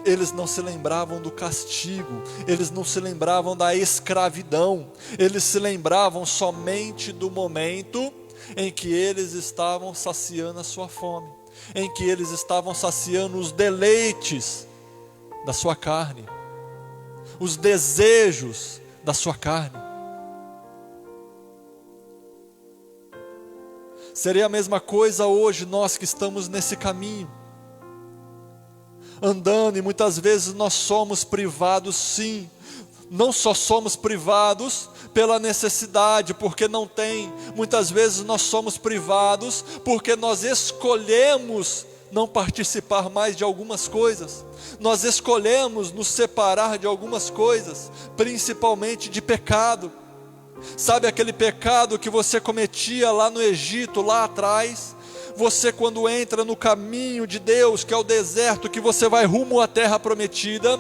Eles não se lembravam do castigo, eles não se lembravam da escravidão, eles se lembravam somente do momento em que eles estavam saciando a sua fome, em que eles estavam saciando os deleites da sua carne, os desejos da sua carne. Seria a mesma coisa hoje, nós que estamos nesse caminho, andando, e muitas vezes nós somos privados, sim, não só somos privados pela necessidade, porque não tem, muitas vezes nós somos privados porque nós escolhemos não participar mais de algumas coisas, nós escolhemos nos separar de algumas coisas, principalmente de pecado. Sabe aquele pecado que você cometia lá no Egito, lá atrás? Você, quando entra no caminho de Deus, que é o deserto, que você vai rumo à terra prometida,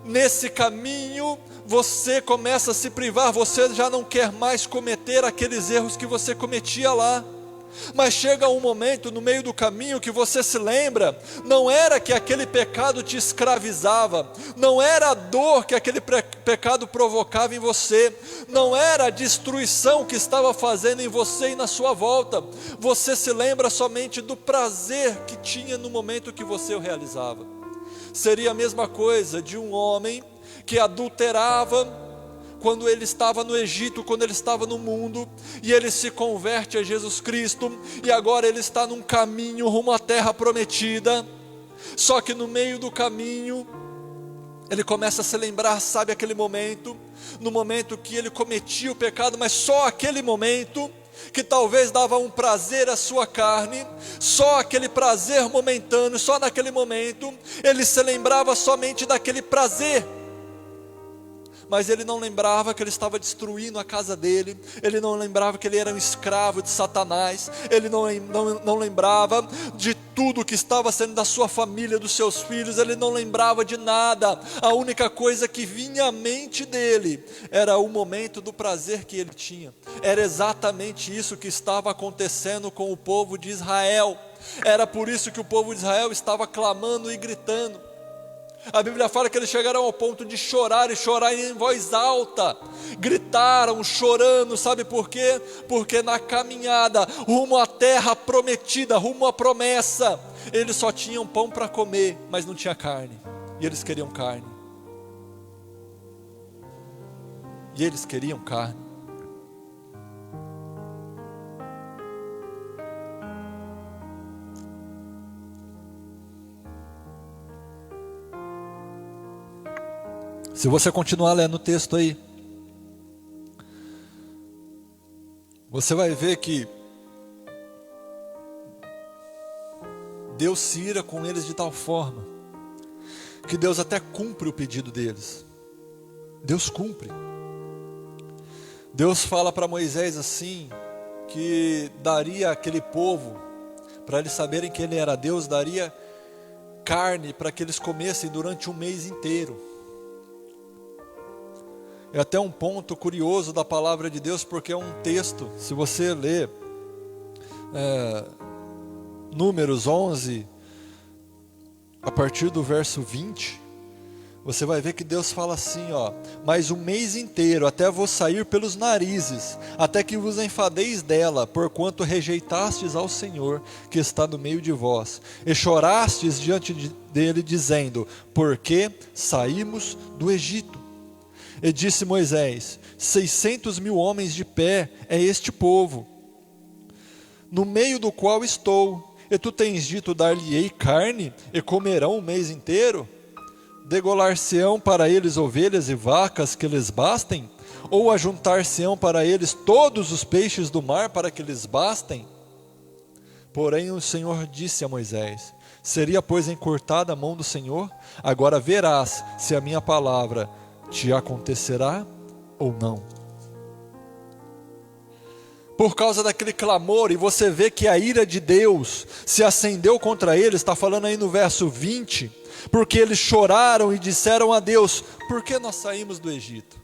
nesse caminho você começa a se privar, você já não quer mais cometer aqueles erros que você cometia lá. Mas chega um momento no meio do caminho que você se lembra, não era que aquele pecado te escravizava, não era a dor que aquele pecado provocava em você, não era a destruição que estava fazendo em você e na sua volta, você se lembra somente do prazer que tinha no momento que você o realizava. Seria a mesma coisa de um homem que adulterava quando ele estava no Egito, quando ele estava no mundo, e ele se converte a Jesus Cristo, e agora ele está num caminho rumo à terra prometida, só que no meio do caminho, ele começa a se lembrar, sabe aquele momento, no momento que ele cometia o pecado, mas só aquele momento, que talvez dava um prazer à sua carne, só aquele prazer momentâneo, só naquele momento, ele se lembrava somente daquele prazer, mas ele não lembrava que ele estava destruindo a casa dele, ele não lembrava que ele era um escravo de Satanás, ele não lembrava de tudo que estava sendo da sua família, dos seus filhos, ele não lembrava de nada. A única coisa que vinha à mente dele era o momento do prazer que ele tinha. Era exatamente isso que estava acontecendo com o povo de Israel. Era por isso que o povo de Israel estava clamando e gritando. A Bíblia fala que eles chegaram ao ponto de chorar, e chorar em voz alta. Gritaram, chorando, sabe por quê? Porque na caminhada, rumo à terra prometida, rumo à promessa, eles só tinham pão para comer, mas não tinha carne. E eles queriam carne. E eles queriam carne. Se você continuar lendo o texto aí, você vai ver que Deus se ira com eles de tal forma que Deus até cumpre o pedido deles. Deus cumpre. Deus fala para Moisés assim, que daria àquele povo, para eles saberem que ele era Deus, daria carne para que eles comessem durante um mês inteiro. É até um ponto curioso da palavra de Deus, porque é um texto, se você ler Números 11, a partir do verso 20, você vai ver que Deus fala assim, mas um mês inteiro, até vos sair pelos narizes, até que vos enfadeis dela, porquanto rejeitastes ao Senhor, que está no meio de vós, e chorastes diante dele, dizendo, por que saímos do Egito? E disse Moisés, 600.000 homens de pé é este povo, no meio do qual estou, e tu tens dito, dar-lhe-ei carne, e comerão o mês inteiro? Degolar-se-ão para eles ovelhas e vacas que lhes bastem? Ou ajuntar-se-ão para eles todos os peixes do mar para que lhes bastem? Porém o Senhor disse a Moisés, seria pois encurtada a mão do Senhor? Agora verás se a minha palavra te acontecerá ou não. Por causa daquele clamor, e você vê que a ira de Deus se acendeu contra eles, está falando aí no verso 20, porque eles choraram e disseram a Deus, por que nós saímos do Egito?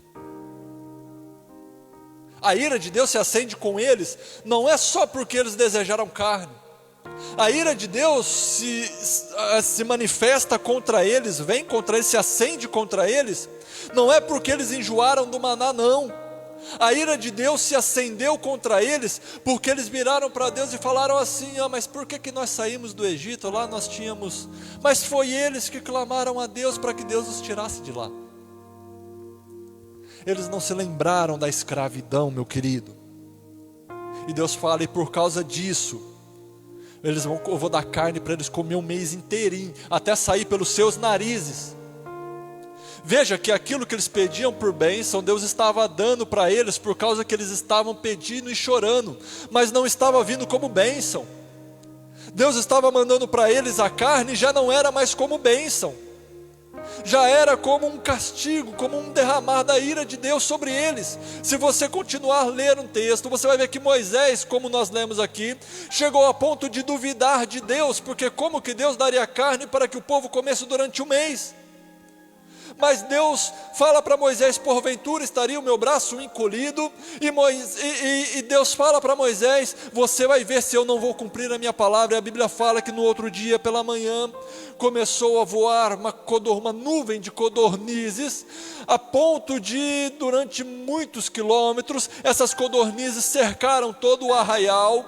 A ira de Deus se acende com eles, não é só porque eles desejaram carne. A ira de Deus se manifesta contra eles, vem contra eles, se acende contra eles, não é porque eles enjoaram do maná, não. A ira de Deus se acendeu contra eles, porque eles viraram para Deus e falaram assim, mas por que nós saímos do Egito? Lá nós tínhamos, mas foi eles que clamaram a Deus para que Deus os tirasse de lá. Eles não se lembraram da escravidão, meu querido. E Deus fala, e por causa disso, eu vou dar carne para eles comer um mês inteirinho, até sair pelos seus narizes. Veja que aquilo que eles pediam por bênção, Deus estava dando para eles, por causa que eles estavam pedindo e chorando, mas não estava vindo como bênção. Deus estava mandando para eles a carne, já não era mais como bênção, já era como um castigo, como um derramar da ira de Deus sobre eles. Se você continuar a ler um texto, você vai ver que Moisés, como nós lemos aqui, chegou a ponto de duvidar de Deus, porque como que Deus daria carne para que o povo comesse durante um mês? Mas Deus fala para Moisés, porventura estaria o meu braço encolhido? E Deus fala para Moisés, você vai ver se eu não vou cumprir a minha palavra. E a Bíblia fala que no outro dia pela manhã, começou a voar uma nuvem de codornizes, a ponto de, durante muitos quilômetros, essas codornizes cercaram todo o arraial,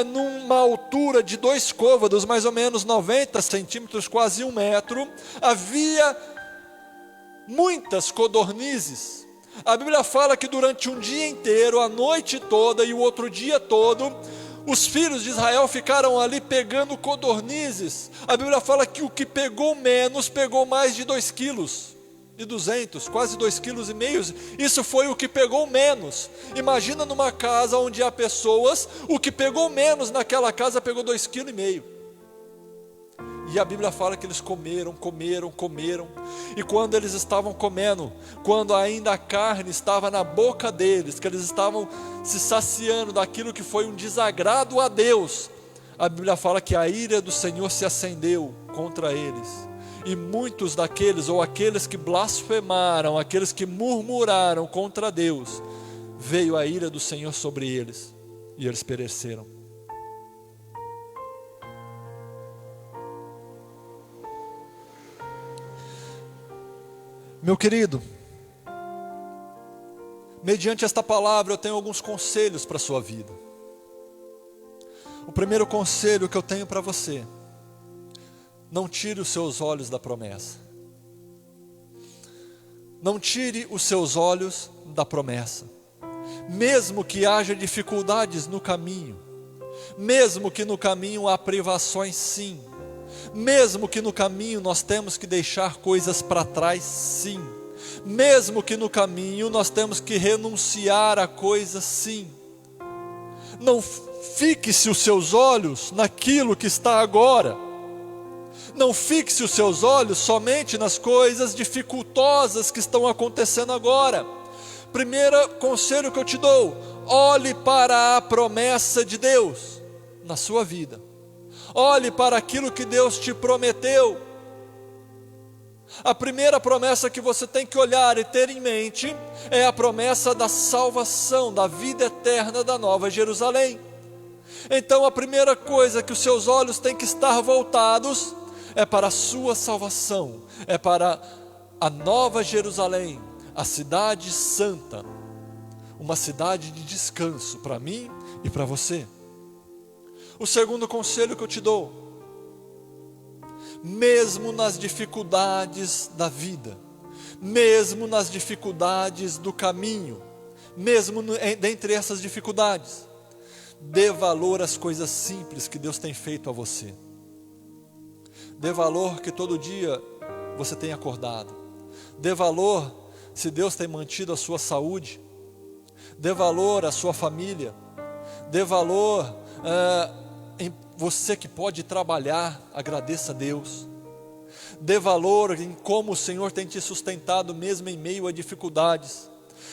numa altura de 2 côvados, mais ou menos 90 centímetros, quase 1 metro, havia muitas codornizes. A Bíblia fala que durante um dia inteiro, a noite toda e o outro dia todo, os filhos de Israel ficaram ali pegando codornizes. A Bíblia fala que o que pegou menos, pegou mais de 2,2 kg, quase 2,5 kg. Isso foi o que pegou menos. Imagina numa casa onde há pessoas, o que pegou menos naquela casa pegou 2,5 kg. E a Bíblia fala que eles comeram, e quando eles estavam comendo, quando ainda a carne estava na boca deles, que eles estavam se saciando daquilo que foi um desagrado a Deus, a Bíblia fala que a ira do Senhor se acendeu contra eles. E muitos daqueles, ou aqueles que blasfemaram, aqueles que murmuraram contra Deus, veio a ira do Senhor sobre eles, e eles pereceram. Meu querido, mediante esta palavra eu tenho alguns conselhos para a sua vida. O primeiro conselho que eu tenho para você: não tire os seus olhos da promessa. Não tire os seus olhos da promessa. Mesmo que haja dificuldades no caminho, mesmo que no caminho há privações, sim, mesmo que no caminho nós temos que deixar coisas para trás, sim, mesmo que no caminho nós temos que renunciar a coisas, sim, não fixe os seus olhos naquilo que está agora. Não fixe os seus olhos somente nas coisas dificultosas que estão acontecendo agora. Primeiro conselho que eu te dou: olhe para a promessa de Deus na sua vida. Olhe para aquilo que Deus te prometeu. A primeira promessa que você tem que olhar e ter em mente é a promessa da salvação, da vida eterna da Nova Jerusalém. Então a primeira coisa que os seus olhos têm que estar voltados é para a sua salvação, é para a Nova Jerusalém, a cidade santa, uma cidade de descanso para mim e para você. O segundo conselho que eu te dou: mesmo nas dificuldades da vida, mesmo nas dificuldades do caminho, mesmo dentre essas dificuldades, dê valor às coisas simples que Deus tem feito a você. Dê valor que todo dia você tem acordado. Dê valor se Deus tem mantido a sua saúde. Dê valor à sua família. Dê valor em você que pode trabalhar, agradeça a Deus. Dê valor em como o Senhor tem te sustentado mesmo em meio a dificuldades.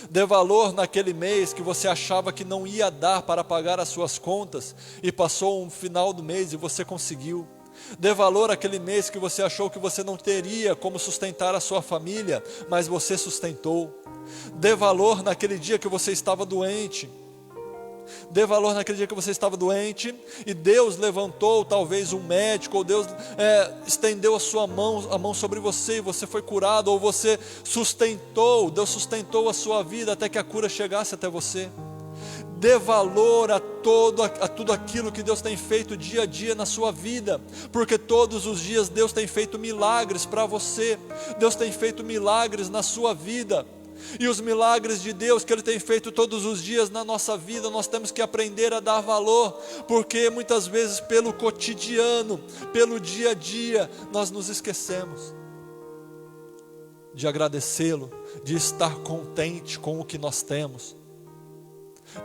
Dê valor naquele mês que você achava que não ia dar para pagar as suas contas e passou um final do mês e você conseguiu. Dê valor àquele mês que você achou que você não teria como sustentar a sua família, mas você sustentou. Dê valor naquele dia que você estava doente. Dê valor naquele dia que você estava doente e Deus levantou talvez um médico, ou Deus estendeu a mão sobre você e você foi curado, ou você sustentou, Deus sustentou a sua vida até que a cura chegasse até você. Dê valor a tudo aquilo que Deus tem feito dia a dia na sua vida, porque todos os dias Deus tem feito milagres para você, Deus tem feito milagres na sua vida. E os milagres de Deus que Ele tem feito todos os dias na nossa vida, nós temos que aprender a dar valor, porque muitas vezes pelo cotidiano, pelo dia a dia, nós nos esquecemos de agradecê-lo, de estar contente com o que nós temos,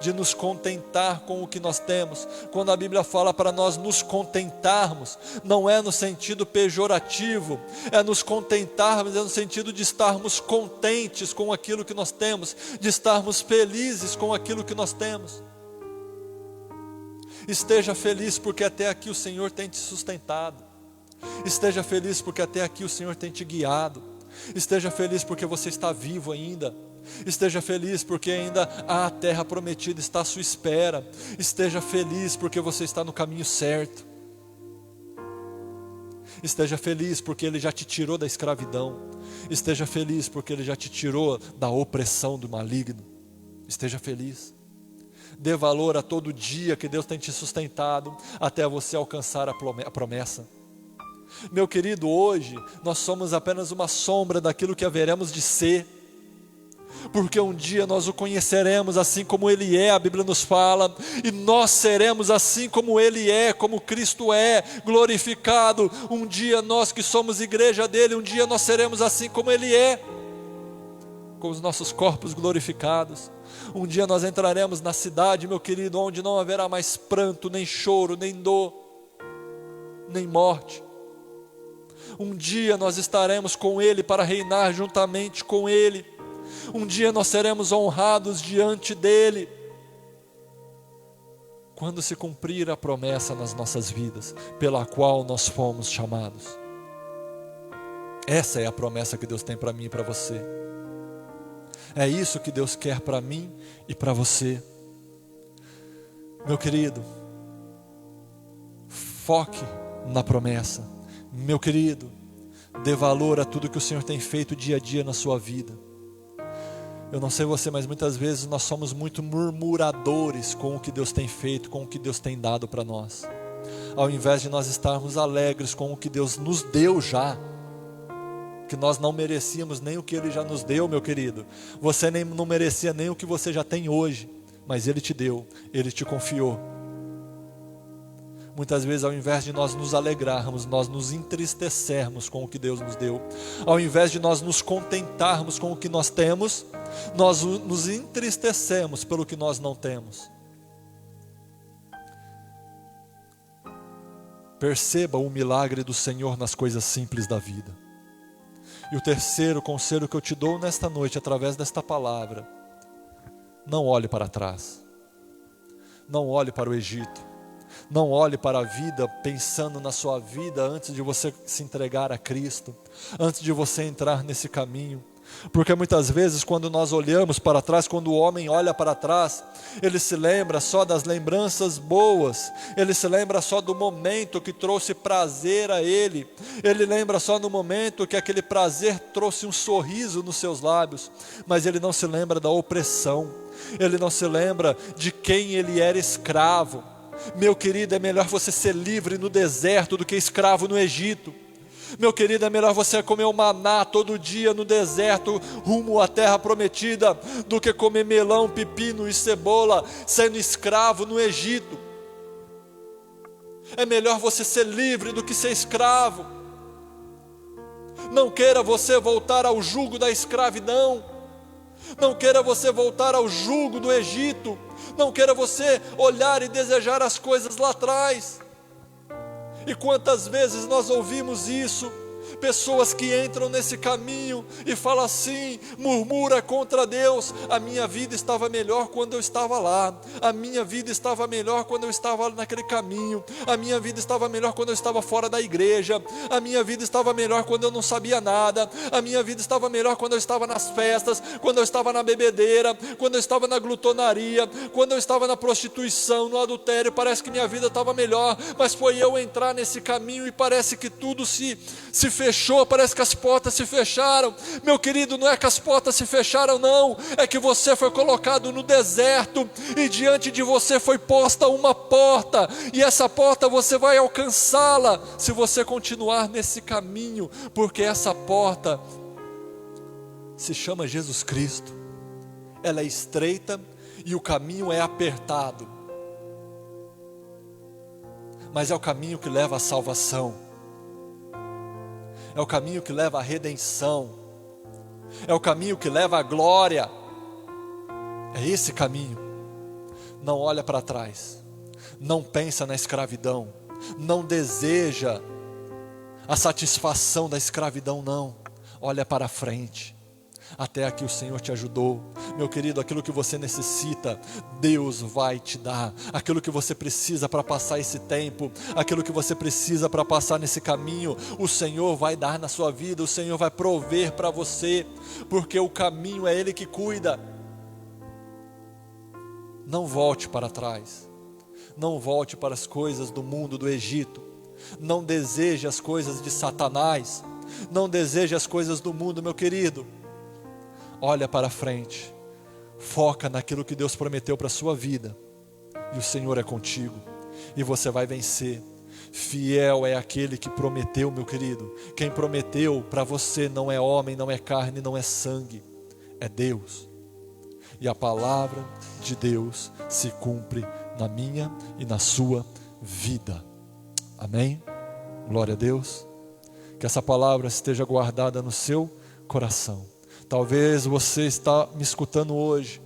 de nos contentar com o que nós temos. Quando a Bíblia fala para nós nos contentarmos, não é no sentido pejorativo, é nos contentarmos, é no sentido de estarmos contentes com aquilo que nós temos, de estarmos felizes com aquilo que nós temos. Esteja feliz porque até aqui o Senhor tem te sustentado. Esteja feliz porque até aqui o Senhor tem te guiado. Esteja feliz porque você está vivo ainda. Esteja feliz porque ainda a terra prometida está à sua espera. Esteja feliz porque você está no caminho certo. Esteja feliz porque Ele já te tirou da escravidão. Esteja feliz porque Ele já te tirou da opressão do maligno. Esteja feliz. Dê valor a todo dia que Deus tem te sustentado até você alcançar a promessa. Meu querido, hoje nós somos apenas uma sombra daquilo que haveremos de ser, porque um dia nós o conheceremos assim como Ele é, a Bíblia nos fala, e nós seremos assim como Ele é, como Cristo é, glorificado. Um dia nós que somos igreja dEle, um dia nós seremos assim como Ele é, com os nossos corpos glorificados. Um dia nós entraremos na cidade, meu querido, onde não haverá mais pranto, nem choro, nem dor, nem morte. Um dia nós estaremos com Ele para reinar juntamente com Ele. Um dia nós seremos honrados diante dEle. quando se cumprir a promessa nas nossas vidas, pela qual nós fomos chamados. Essa é a promessa que Deus tem para mim e para você. É isso que Deus quer para mim e para você. Meu querido, foque na promessa. Meu querido, dê valor a tudo que o Senhor tem feito dia a dia na sua vida. Eu não sei você, mas muitas vezes nós somos muito murmuradores com o que Deus tem feito, com o que Deus tem dado para nós. Ao invés de nós estarmos alegres com o que Deus nos deu já, que nós não merecíamos nem o que Ele já nos deu, meu querido. Você não merecia nem o que você já tem hoje, mas Ele te deu, Ele te confiou. Muitas vezes, ao invés de nós nos alegrarmos, nós nos entristecermos com o que Deus nos deu. Ao invés de nós nos contentarmos com o que nós temos, nós nos entristecemos pelo que nós não temos. Perceba o milagre do Senhor nas coisas simples da vida. E o terceiro conselho que eu te dou nesta noite, através desta palavra: não olhe para trás. Não olhe para o Egito. Não olhe para a vida pensando na sua vida antes de você se entregar a Cristo, antes de você entrar nesse caminho. Porque muitas vezes quando nós olhamos para trás, quando o homem olha para trás, ele se lembra só das lembranças boas, ele se lembra só do momento que trouxe prazer a ele, ele lembra só no momento que aquele prazer trouxe um sorriso nos seus lábios, mas ele não se lembra da opressão, ele não se lembra de quem ele era escravo. Meu querido, é melhor você ser livre no deserto do que escravo no Egito. Meu querido, é melhor você comer o maná todo dia no deserto, rumo à terra prometida, do que comer melão, pepino e cebola, sendo escravo no Egito. É melhor você ser livre do que ser escravo. Não queira você voltar ao jugo da escravidão. Não queira você voltar ao jugo do Egito. Não queira você olhar e desejar as coisas lá atrás. E quantas vezes nós ouvimos isso? Pessoas que entram nesse caminho e falam assim, murmura contra Deus: a minha vida estava melhor quando eu estava lá, a minha vida estava melhor quando eu estava naquele caminho, a minha vida estava melhor quando eu estava fora da igreja, a minha vida estava melhor quando eu não sabia nada, a minha vida estava melhor quando eu estava nas festas, quando eu estava na bebedeira, quando eu estava na glutonaria, quando eu estava na prostituição, no adultério. Parece que minha vida estava melhor, mas foi eu entrar nesse caminho e parece que tudo se fechou, parece que as portas se fecharam. Meu querido, não é que as portas se fecharam não, é que você foi colocado no deserto e diante de você foi posta uma porta, e essa porta você vai alcançá-la se você continuar nesse caminho, porque essa porta se chama Jesus Cristo. Ela é estreita e o caminho é apertado, mas é o caminho que leva à salvação. É o caminho que leva à redenção. É o caminho que leva à glória. É esse caminho. Não olha para trás. Não pensa na escravidão. Não deseja a satisfação da escravidão, não. Olha para frente. Até aqui o Senhor te ajudou. Meu querido, aquilo que você necessita, Deus vai te dar. Aquilo que você precisa para passar esse tempo, aquilo que você precisa para passar nesse caminho, o Senhor vai dar na sua vida, o Senhor vai prover para você, porque o caminho é Ele que cuida. Não volte para trás. Não volte para as coisas do mundo, do Egito. Não deseje as coisas de Satanás. Não deseje as coisas do mundo, meu querido. Olha para frente, foca naquilo que Deus prometeu para a sua vida, e o Senhor é contigo, e você vai vencer. Fiel é aquele que prometeu, meu querido. Quem prometeu para você não é homem, não é carne, não é sangue, é Deus. E a palavra de Deus se cumpre na minha e na sua vida. Amém? Glória a Deus. Que essa palavra esteja guardada no seu coração. Talvez você está me escutando hoje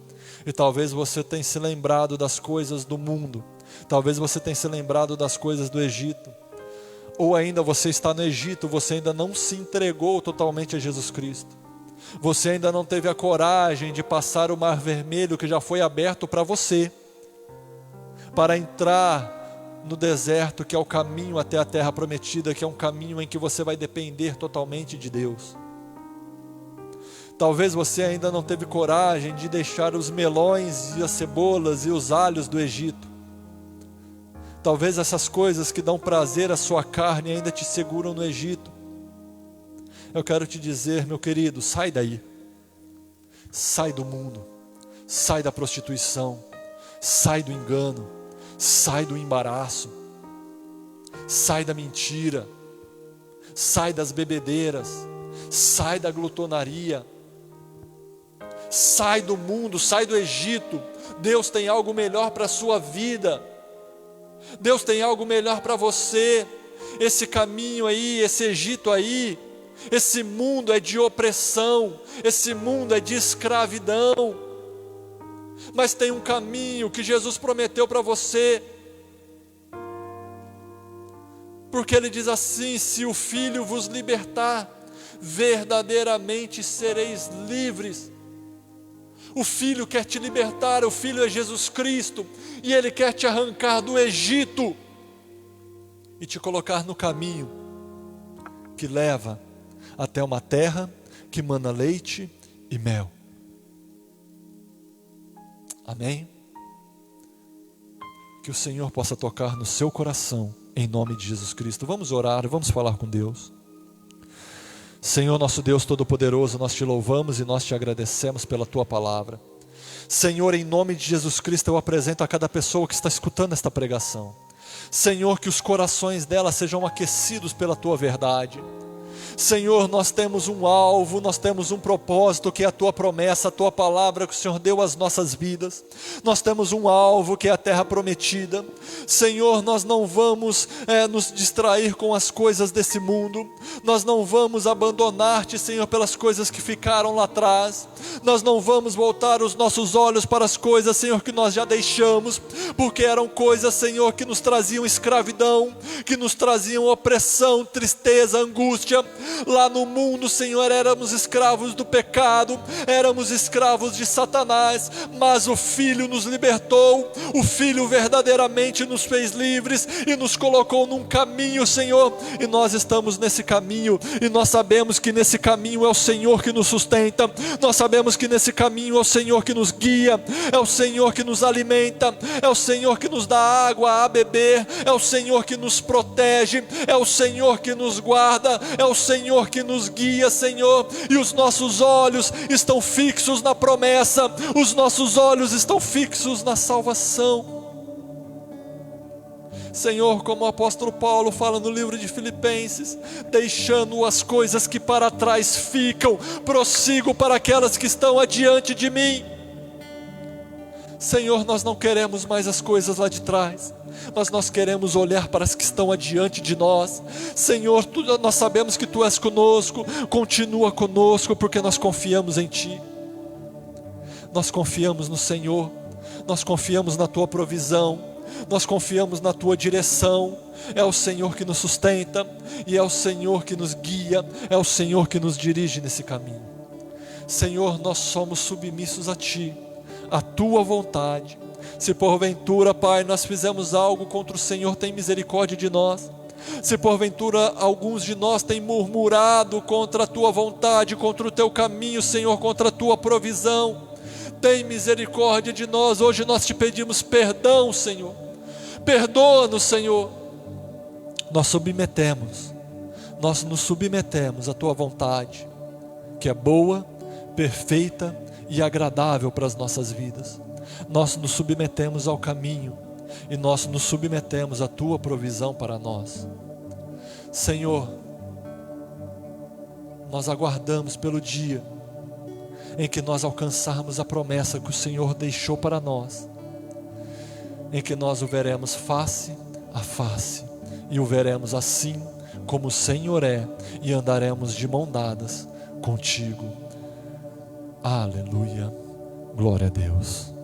e talvez você tenha se lembrado das coisas do mundo. Talvez você tenha se lembrado das coisas do Egito. Ou ainda você está no Egito, você ainda não se entregou totalmente a Jesus Cristo. Você ainda não teve a coragem de passar o mar vermelho que já foi aberto para você. para entrar no deserto, que é o caminho até a terra prometida, que é um caminho em que você vai depender totalmente de Deus. Talvez você ainda não teve coragem de deixar os melões e as cebolas e os alhos do Egito. Talvez essas coisas que dão prazer à sua carne ainda te seguram no Egito. Eu quero te dizer, meu querido, sai daí. Sai do mundo. Sai da prostituição. Sai do engano. Sai do embaraço. Sai da mentira. Sai das bebedeiras. Sai da glutonaria. Sai do mundo, sai do Egito. Deus tem algo melhor para a sua vida. Deus tem algo melhor para você. Esse caminho aí, esse Egito aí, esse mundo é de opressão, esse mundo é de escravidão. Mas tem um caminho que Jesus prometeu para você. Porque Ele diz assim: se o Filho vos libertar, verdadeiramente sereis livres. O Filho quer te libertar, o Filho é Jesus Cristo, e Ele quer te arrancar do Egito e te colocar no caminho que leva até uma terra que mana leite e mel. Amém? Que o Senhor possa tocar no seu coração, em nome de Jesus Cristo. Vamos orar, vamos falar com Deus. Senhor, nosso Deus Todo-Poderoso, nós te louvamos e nós te agradecemos pela tua palavra. Senhor, em nome de Jesus Cristo, eu apresento a cada pessoa que está escutando esta pregação. Senhor, que os corações dela sejam aquecidos pela tua verdade. Senhor, nós temos um alvo, nós temos um propósito, que é a tua promessa, a tua palavra que o Senhor deu às nossas vidas. Nós temos um alvo, que é a terra prometida. Senhor, nós não vamos nos distrair com as coisas desse mundo. Nós não vamos abandonar-te, Senhor, pelas coisas que ficaram lá atrás. Nós não vamos voltar os nossos olhos para as coisas, Senhor, que nós já deixamos, porque eram coisas, Senhor, que nos traziam escravidão, que nos traziam opressão, tristeza, angústia. Lá no mundo, Senhor, éramos escravos do pecado, éramos escravos de Satanás, mas o Filho nos libertou, o Filho verdadeiramente nos fez livres e nos colocou num caminho, Senhor, e nós estamos nesse caminho, e nós sabemos que nesse caminho é o Senhor que nos sustenta, nós sabemos que nesse caminho é o Senhor que nos guia, é o Senhor que nos alimenta, é o Senhor que nos dá água a beber, é o Senhor que nos protege, é o Senhor que nos guarda, é o Senhor que nos guia, Senhor, e os nossos olhos estão fixos na promessa, os nossos olhos estão fixos na salvação. Senhor, como o apóstolo Paulo fala no livro de Filipenses, deixando as coisas que para trás ficam, prossigo para aquelas que estão adiante de mim. Senhor, nós não queremos mais as coisas lá de trás, mas nós queremos olhar para as que estão adiante de nós. Senhor, nós sabemos que Tu és conosco, continua conosco, porque nós confiamos em Ti. Nós confiamos no Senhor, nós confiamos na Tua provisão, nós confiamos na Tua direção. É o Senhor que nos sustenta, e é o Senhor que nos guia, é o Senhor que nos dirige nesse caminho. Senhor, nós somos submissos a Ti, a Tua vontade. Se porventura, Pai, nós fizemos algo contra o Senhor, tem misericórdia de nós. Se porventura alguns de nós têm murmurado contra a Tua vontade, contra o Teu caminho, Senhor, contra a Tua provisão, tem misericórdia de nós. Hoje nós Te pedimos perdão, Senhor. Perdoa-nos, Senhor. Nós nos submetemos à Tua vontade, que é boa, perfeita e agradável para as nossas vidas. Nós nos submetemos ao caminho, e nós nos submetemos à Tua provisão para nós. Senhor, nós aguardamos pelo dia em que nós alcançarmos a promessa que o Senhor deixou para nós, em que nós o veremos face a face, e o veremos assim como o Senhor é, e andaremos de mão dadas contigo. Aleluia, glória a Deus.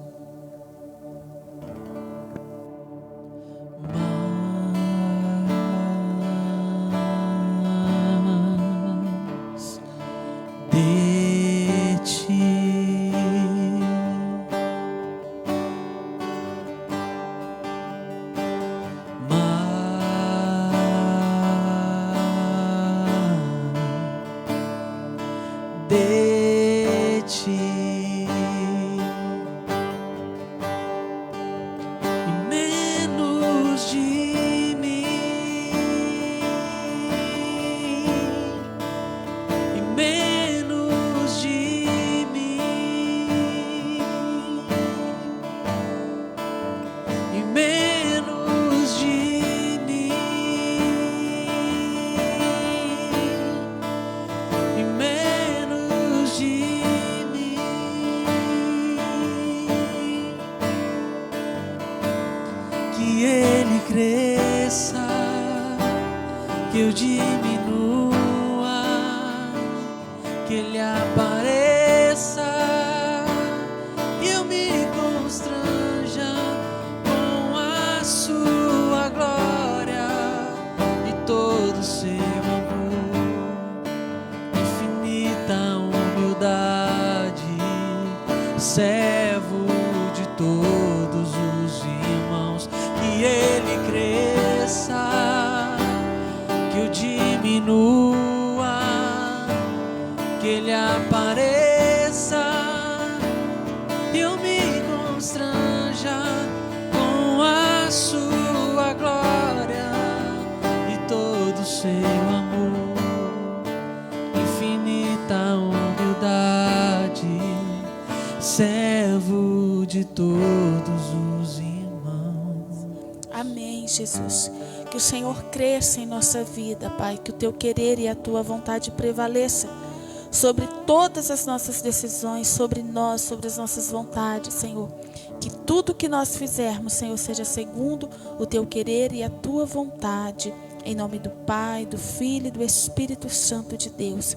que ele cresça, que eu diminua, que ele apareça, que eu me constranja com a sua glória e todo o seu amor, infinita humildade, servo de todos os irmãos, que ele cresça, que eu diminua, que ele apareça, e eu me constranja com a sua glória e todo o seu amor, infinita humildade, servo de todos os irmãos. Amém, Jesus. Que o Senhor cresça em nossa vida, Pai. Que o Teu querer e a Tua vontade prevaleça sobre todas as nossas decisões, sobre nós, sobre as nossas vontades, Senhor. Que tudo que nós fizermos, Senhor, seja segundo o Teu querer e a Tua vontade. Em nome do Pai, do Filho e do Espírito Santo de Deus.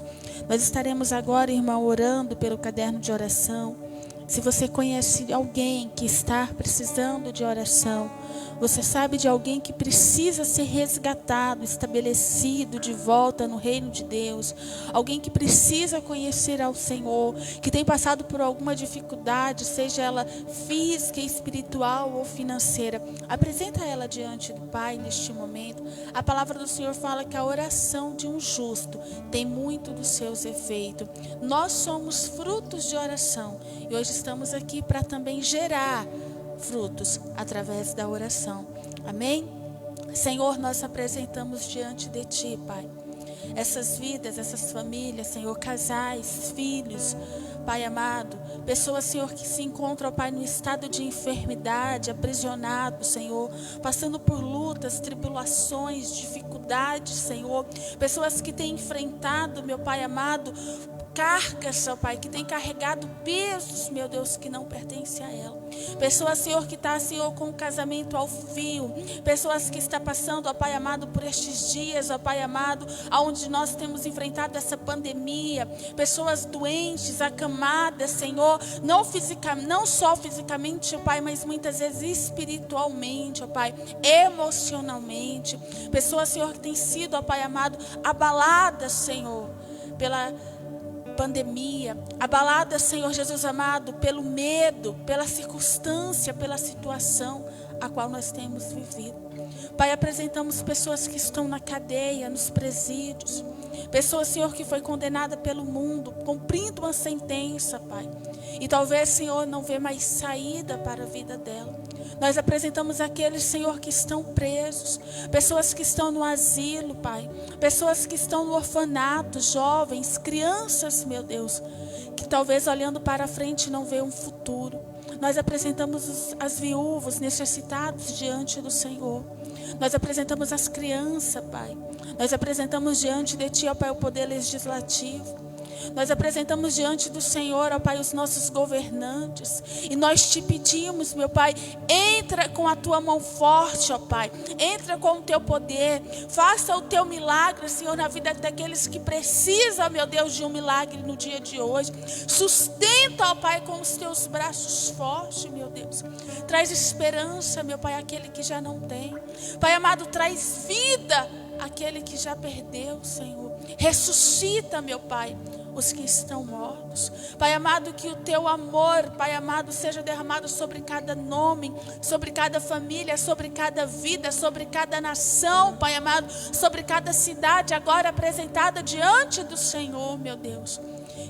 Nós estaremos agora, irmão, orando pelo caderno de oração. Se você conhece alguém que está precisando de oração, você sabe de alguém que precisa ser resgatado, estabelecido de volta no reino de Deus, alguém que precisa conhecer ao Senhor, que tem passado por alguma dificuldade, seja ela física, espiritual ou financeira, apresenta ela diante do Pai neste momento. A palavra do Senhor fala que a oração de um justo tem muito dos seus efeitos. Nós somos frutos de oração e hoje estamos aqui para também gerar frutos através da oração. Amém? Senhor, nós apresentamos diante de Ti, Pai, essas vidas, essas famílias, Senhor, casais, filhos, Pai amado, pessoas, Senhor, que se encontram, Pai, no estado de enfermidade, aprisionados, Senhor, passando por lutas, tribulações, dificuldades, Senhor, pessoas que têm enfrentado, meu Pai amado, cargas, ó Pai, que tem carregado pesos, meu Deus, que não pertencem a ela. Pessoas, Senhor, que está, Senhor, com o casamento ao fio. Pessoas que está passando, ó Pai amado, por estes dias, ó Pai amado, onde nós temos enfrentado essa pandemia. Pessoas doentes, acamadas, Senhor, não só fisicamente, ó Pai, mas muitas vezes espiritualmente, ó Pai, emocionalmente. Pessoas, Senhor, que têm sido, ó Pai amado, abaladas, Senhor, pela pandemia, abalada, Senhor Jesus amado, pelo medo, pela circunstância, pela situação a qual nós temos vivido. Pai, apresentamos pessoas que estão na cadeia, nos presídios, pessoas, Senhor, que foi condenada pelo mundo, cumprindo uma sentença, Pai, e talvez, Senhor, não vê mais saída para a vida dela. Nós apresentamos aqueles, Senhor, que estão presos, pessoas que estão no asilo, Pai, pessoas que estão no orfanato, jovens, crianças, meu Deus, que talvez olhando para frente não vê um futuro. Nós apresentamos as viúvas necessitados diante do Senhor. Nós apresentamos as crianças, Pai. Nós apresentamos diante de Ti, ó Pai, o poder legislativo. Nós apresentamos diante do Senhor, ó Pai, os nossos governantes. E nós te pedimos, meu Pai, entra com a Tua mão forte, ó Pai. Entra com o Teu poder. Faça o Teu milagre, Senhor, na vida daqueles que precisam, meu Deus, de um milagre no dia de hoje. Sustenta, ó Pai, com os Teus braços fortes, meu Deus. Traz esperança, meu Pai, àquele que já não tem. Pai amado, traz vida àquele que já perdeu, Senhor. Ressuscita, meu Pai, os que estão mortos. Pai amado, que o Teu amor, Pai amado, seja derramado sobre cada nome, sobre cada família, sobre cada vida, sobre cada nação, Pai amado, sobre cada cidade agora apresentada diante do Senhor, meu Deus.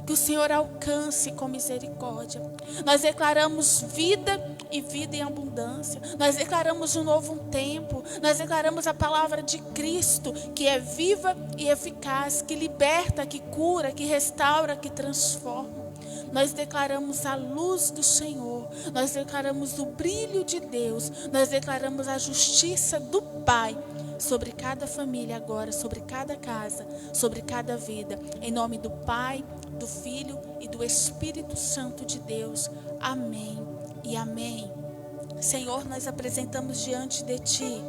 Que o Senhor alcance com misericórdia. Nós declaramos vida e vida em abundância. Nós declaramos um novo tempo. Nós declaramos a palavra de Cristo, que é viva e eficaz, que liberta, que cura, que restaura, que transforma. Nós declaramos a luz do Senhor. Nós declaramos o brilho de Deus. Nós declaramos a justiça do Pai sobre cada família agora, sobre cada casa, sobre cada vida. Em nome do Pai, do Filho e do Espírito Santo de Deus. Amém e amém. Senhor, nós apresentamos diante de Ti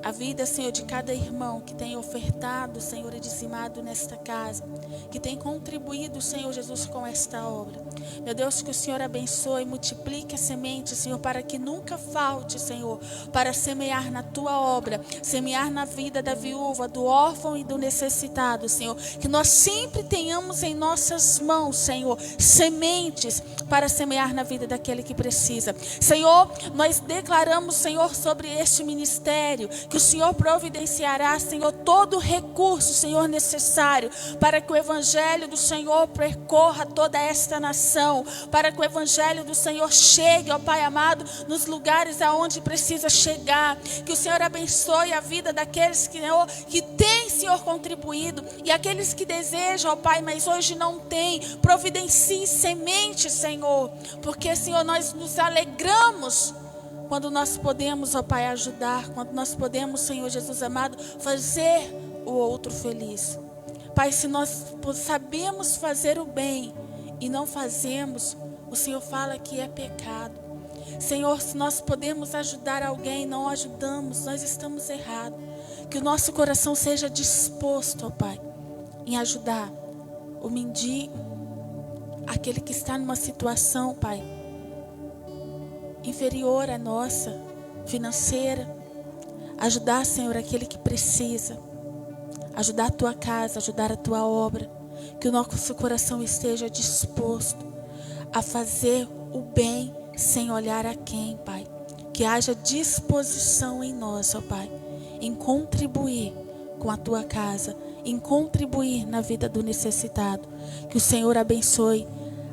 a vida, Senhor, de cada irmão que tem ofertado, Senhor, e dizimado nesta casa, que tem contribuído, Senhor Jesus, com esta obra. Meu Deus, que o Senhor abençoe e multiplique a semente, Senhor, para que nunca falte, Senhor, para semear na Tua obra, semear na vida da viúva, do órfão e do necessitado, Senhor. Que nós sempre tenhamos em nossas mãos, Senhor, sementes para semear na vida daquele que precisa. Senhor, nós declaramos, Senhor, sobre este ministério, que o Senhor providenciará, Senhor, todo o recurso, Senhor, necessário para que o Evangelho do Senhor percorra toda esta nação, para que o Evangelho do Senhor chegue, ó Pai amado, nos lugares aonde precisa chegar. Que o Senhor abençoe a vida daqueles que têm, Senhor, contribuído, e aqueles que desejam, ó Pai, mas hoje não têm. Providencie semente, Senhor, porque, Senhor, nós nos alegramos quando nós podemos, ó Pai, ajudar, quando nós podemos, Senhor Jesus amado, fazer o outro feliz. Pai, se nós sabemos fazer o bem e não fazemos, o Senhor fala que é pecado. Senhor, se nós podemos ajudar alguém, não ajudamos, nós estamos errados. Que o nosso coração seja disposto, ó Pai, em ajudar o mendigo, aquele que está numa situação, Pai, inferior à nossa, financeira. Ajudar, Senhor, aquele que precisa. Ajudar a Tua casa, ajudar a Tua obra. Que o nosso coração esteja disposto a fazer o bem sem olhar a quem, Pai. Que haja disposição em nós, ó Pai, em contribuir com a Tua casa, em contribuir na vida do necessitado. Que o Senhor abençoe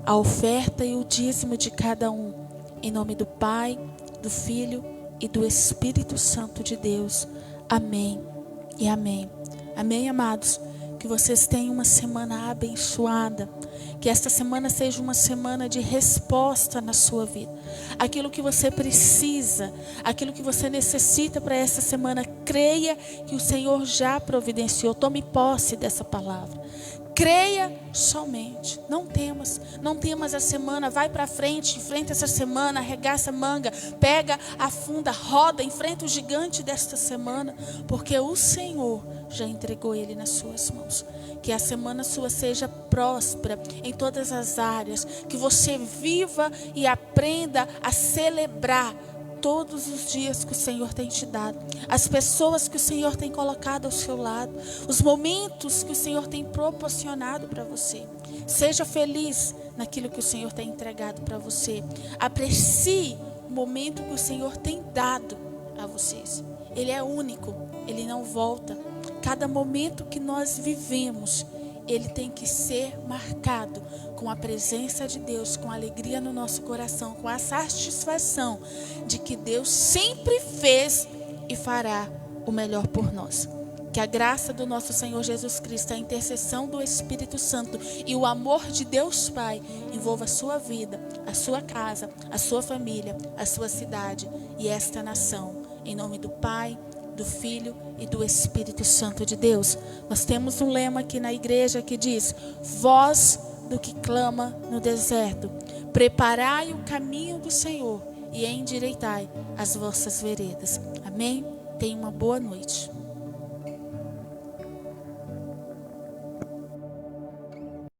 a oferta e o dízimo de cada um. Em nome do Pai, do Filho e do Espírito Santo de Deus. Amém e amém. Amém, amados? Que vocês tenham uma semana abençoada. Que esta semana seja uma semana de resposta na sua vida. Aquilo que você precisa, aquilo que você necessita para essa semana, creia que o Senhor já providenciou. Tome posse dessa palavra. Creia somente, não temas a semana, vai para frente, enfrenta essa semana, arregaça a manga, pega a funda, roda, enfrenta o gigante desta semana, porque o Senhor já entregou ele nas suas mãos. Que a semana sua seja próspera em todas as áreas, que você viva e aprenda a celebrar todos os dias que o Senhor tem te dado, as pessoas que o Senhor tem colocado ao seu lado, os momentos que o Senhor tem proporcionado para você. Seja feliz naquilo que o Senhor tem entregado para você. Aprecie o momento que o Senhor tem dado a vocês. Ele é único, ele não volta. Cada momento que nós vivemos, ele tem que ser marcado com a presença de Deus, com alegria no nosso coração, com a satisfação de que Deus sempre fez e fará o melhor por nós. Que a graça do nosso Senhor Jesus Cristo, a intercessão do Espírito Santo e o amor de Deus Pai envolva a sua vida, a sua casa, a sua família, a sua cidade e esta nação. Em nome do Pai, do Filho e do Espírito Santo de Deus. Nós temos um lema aqui na igreja que diz: voz do que clama no deserto, preparai o caminho do Senhor e endireitai as vossas veredas. Amém? Tenha uma boa noite.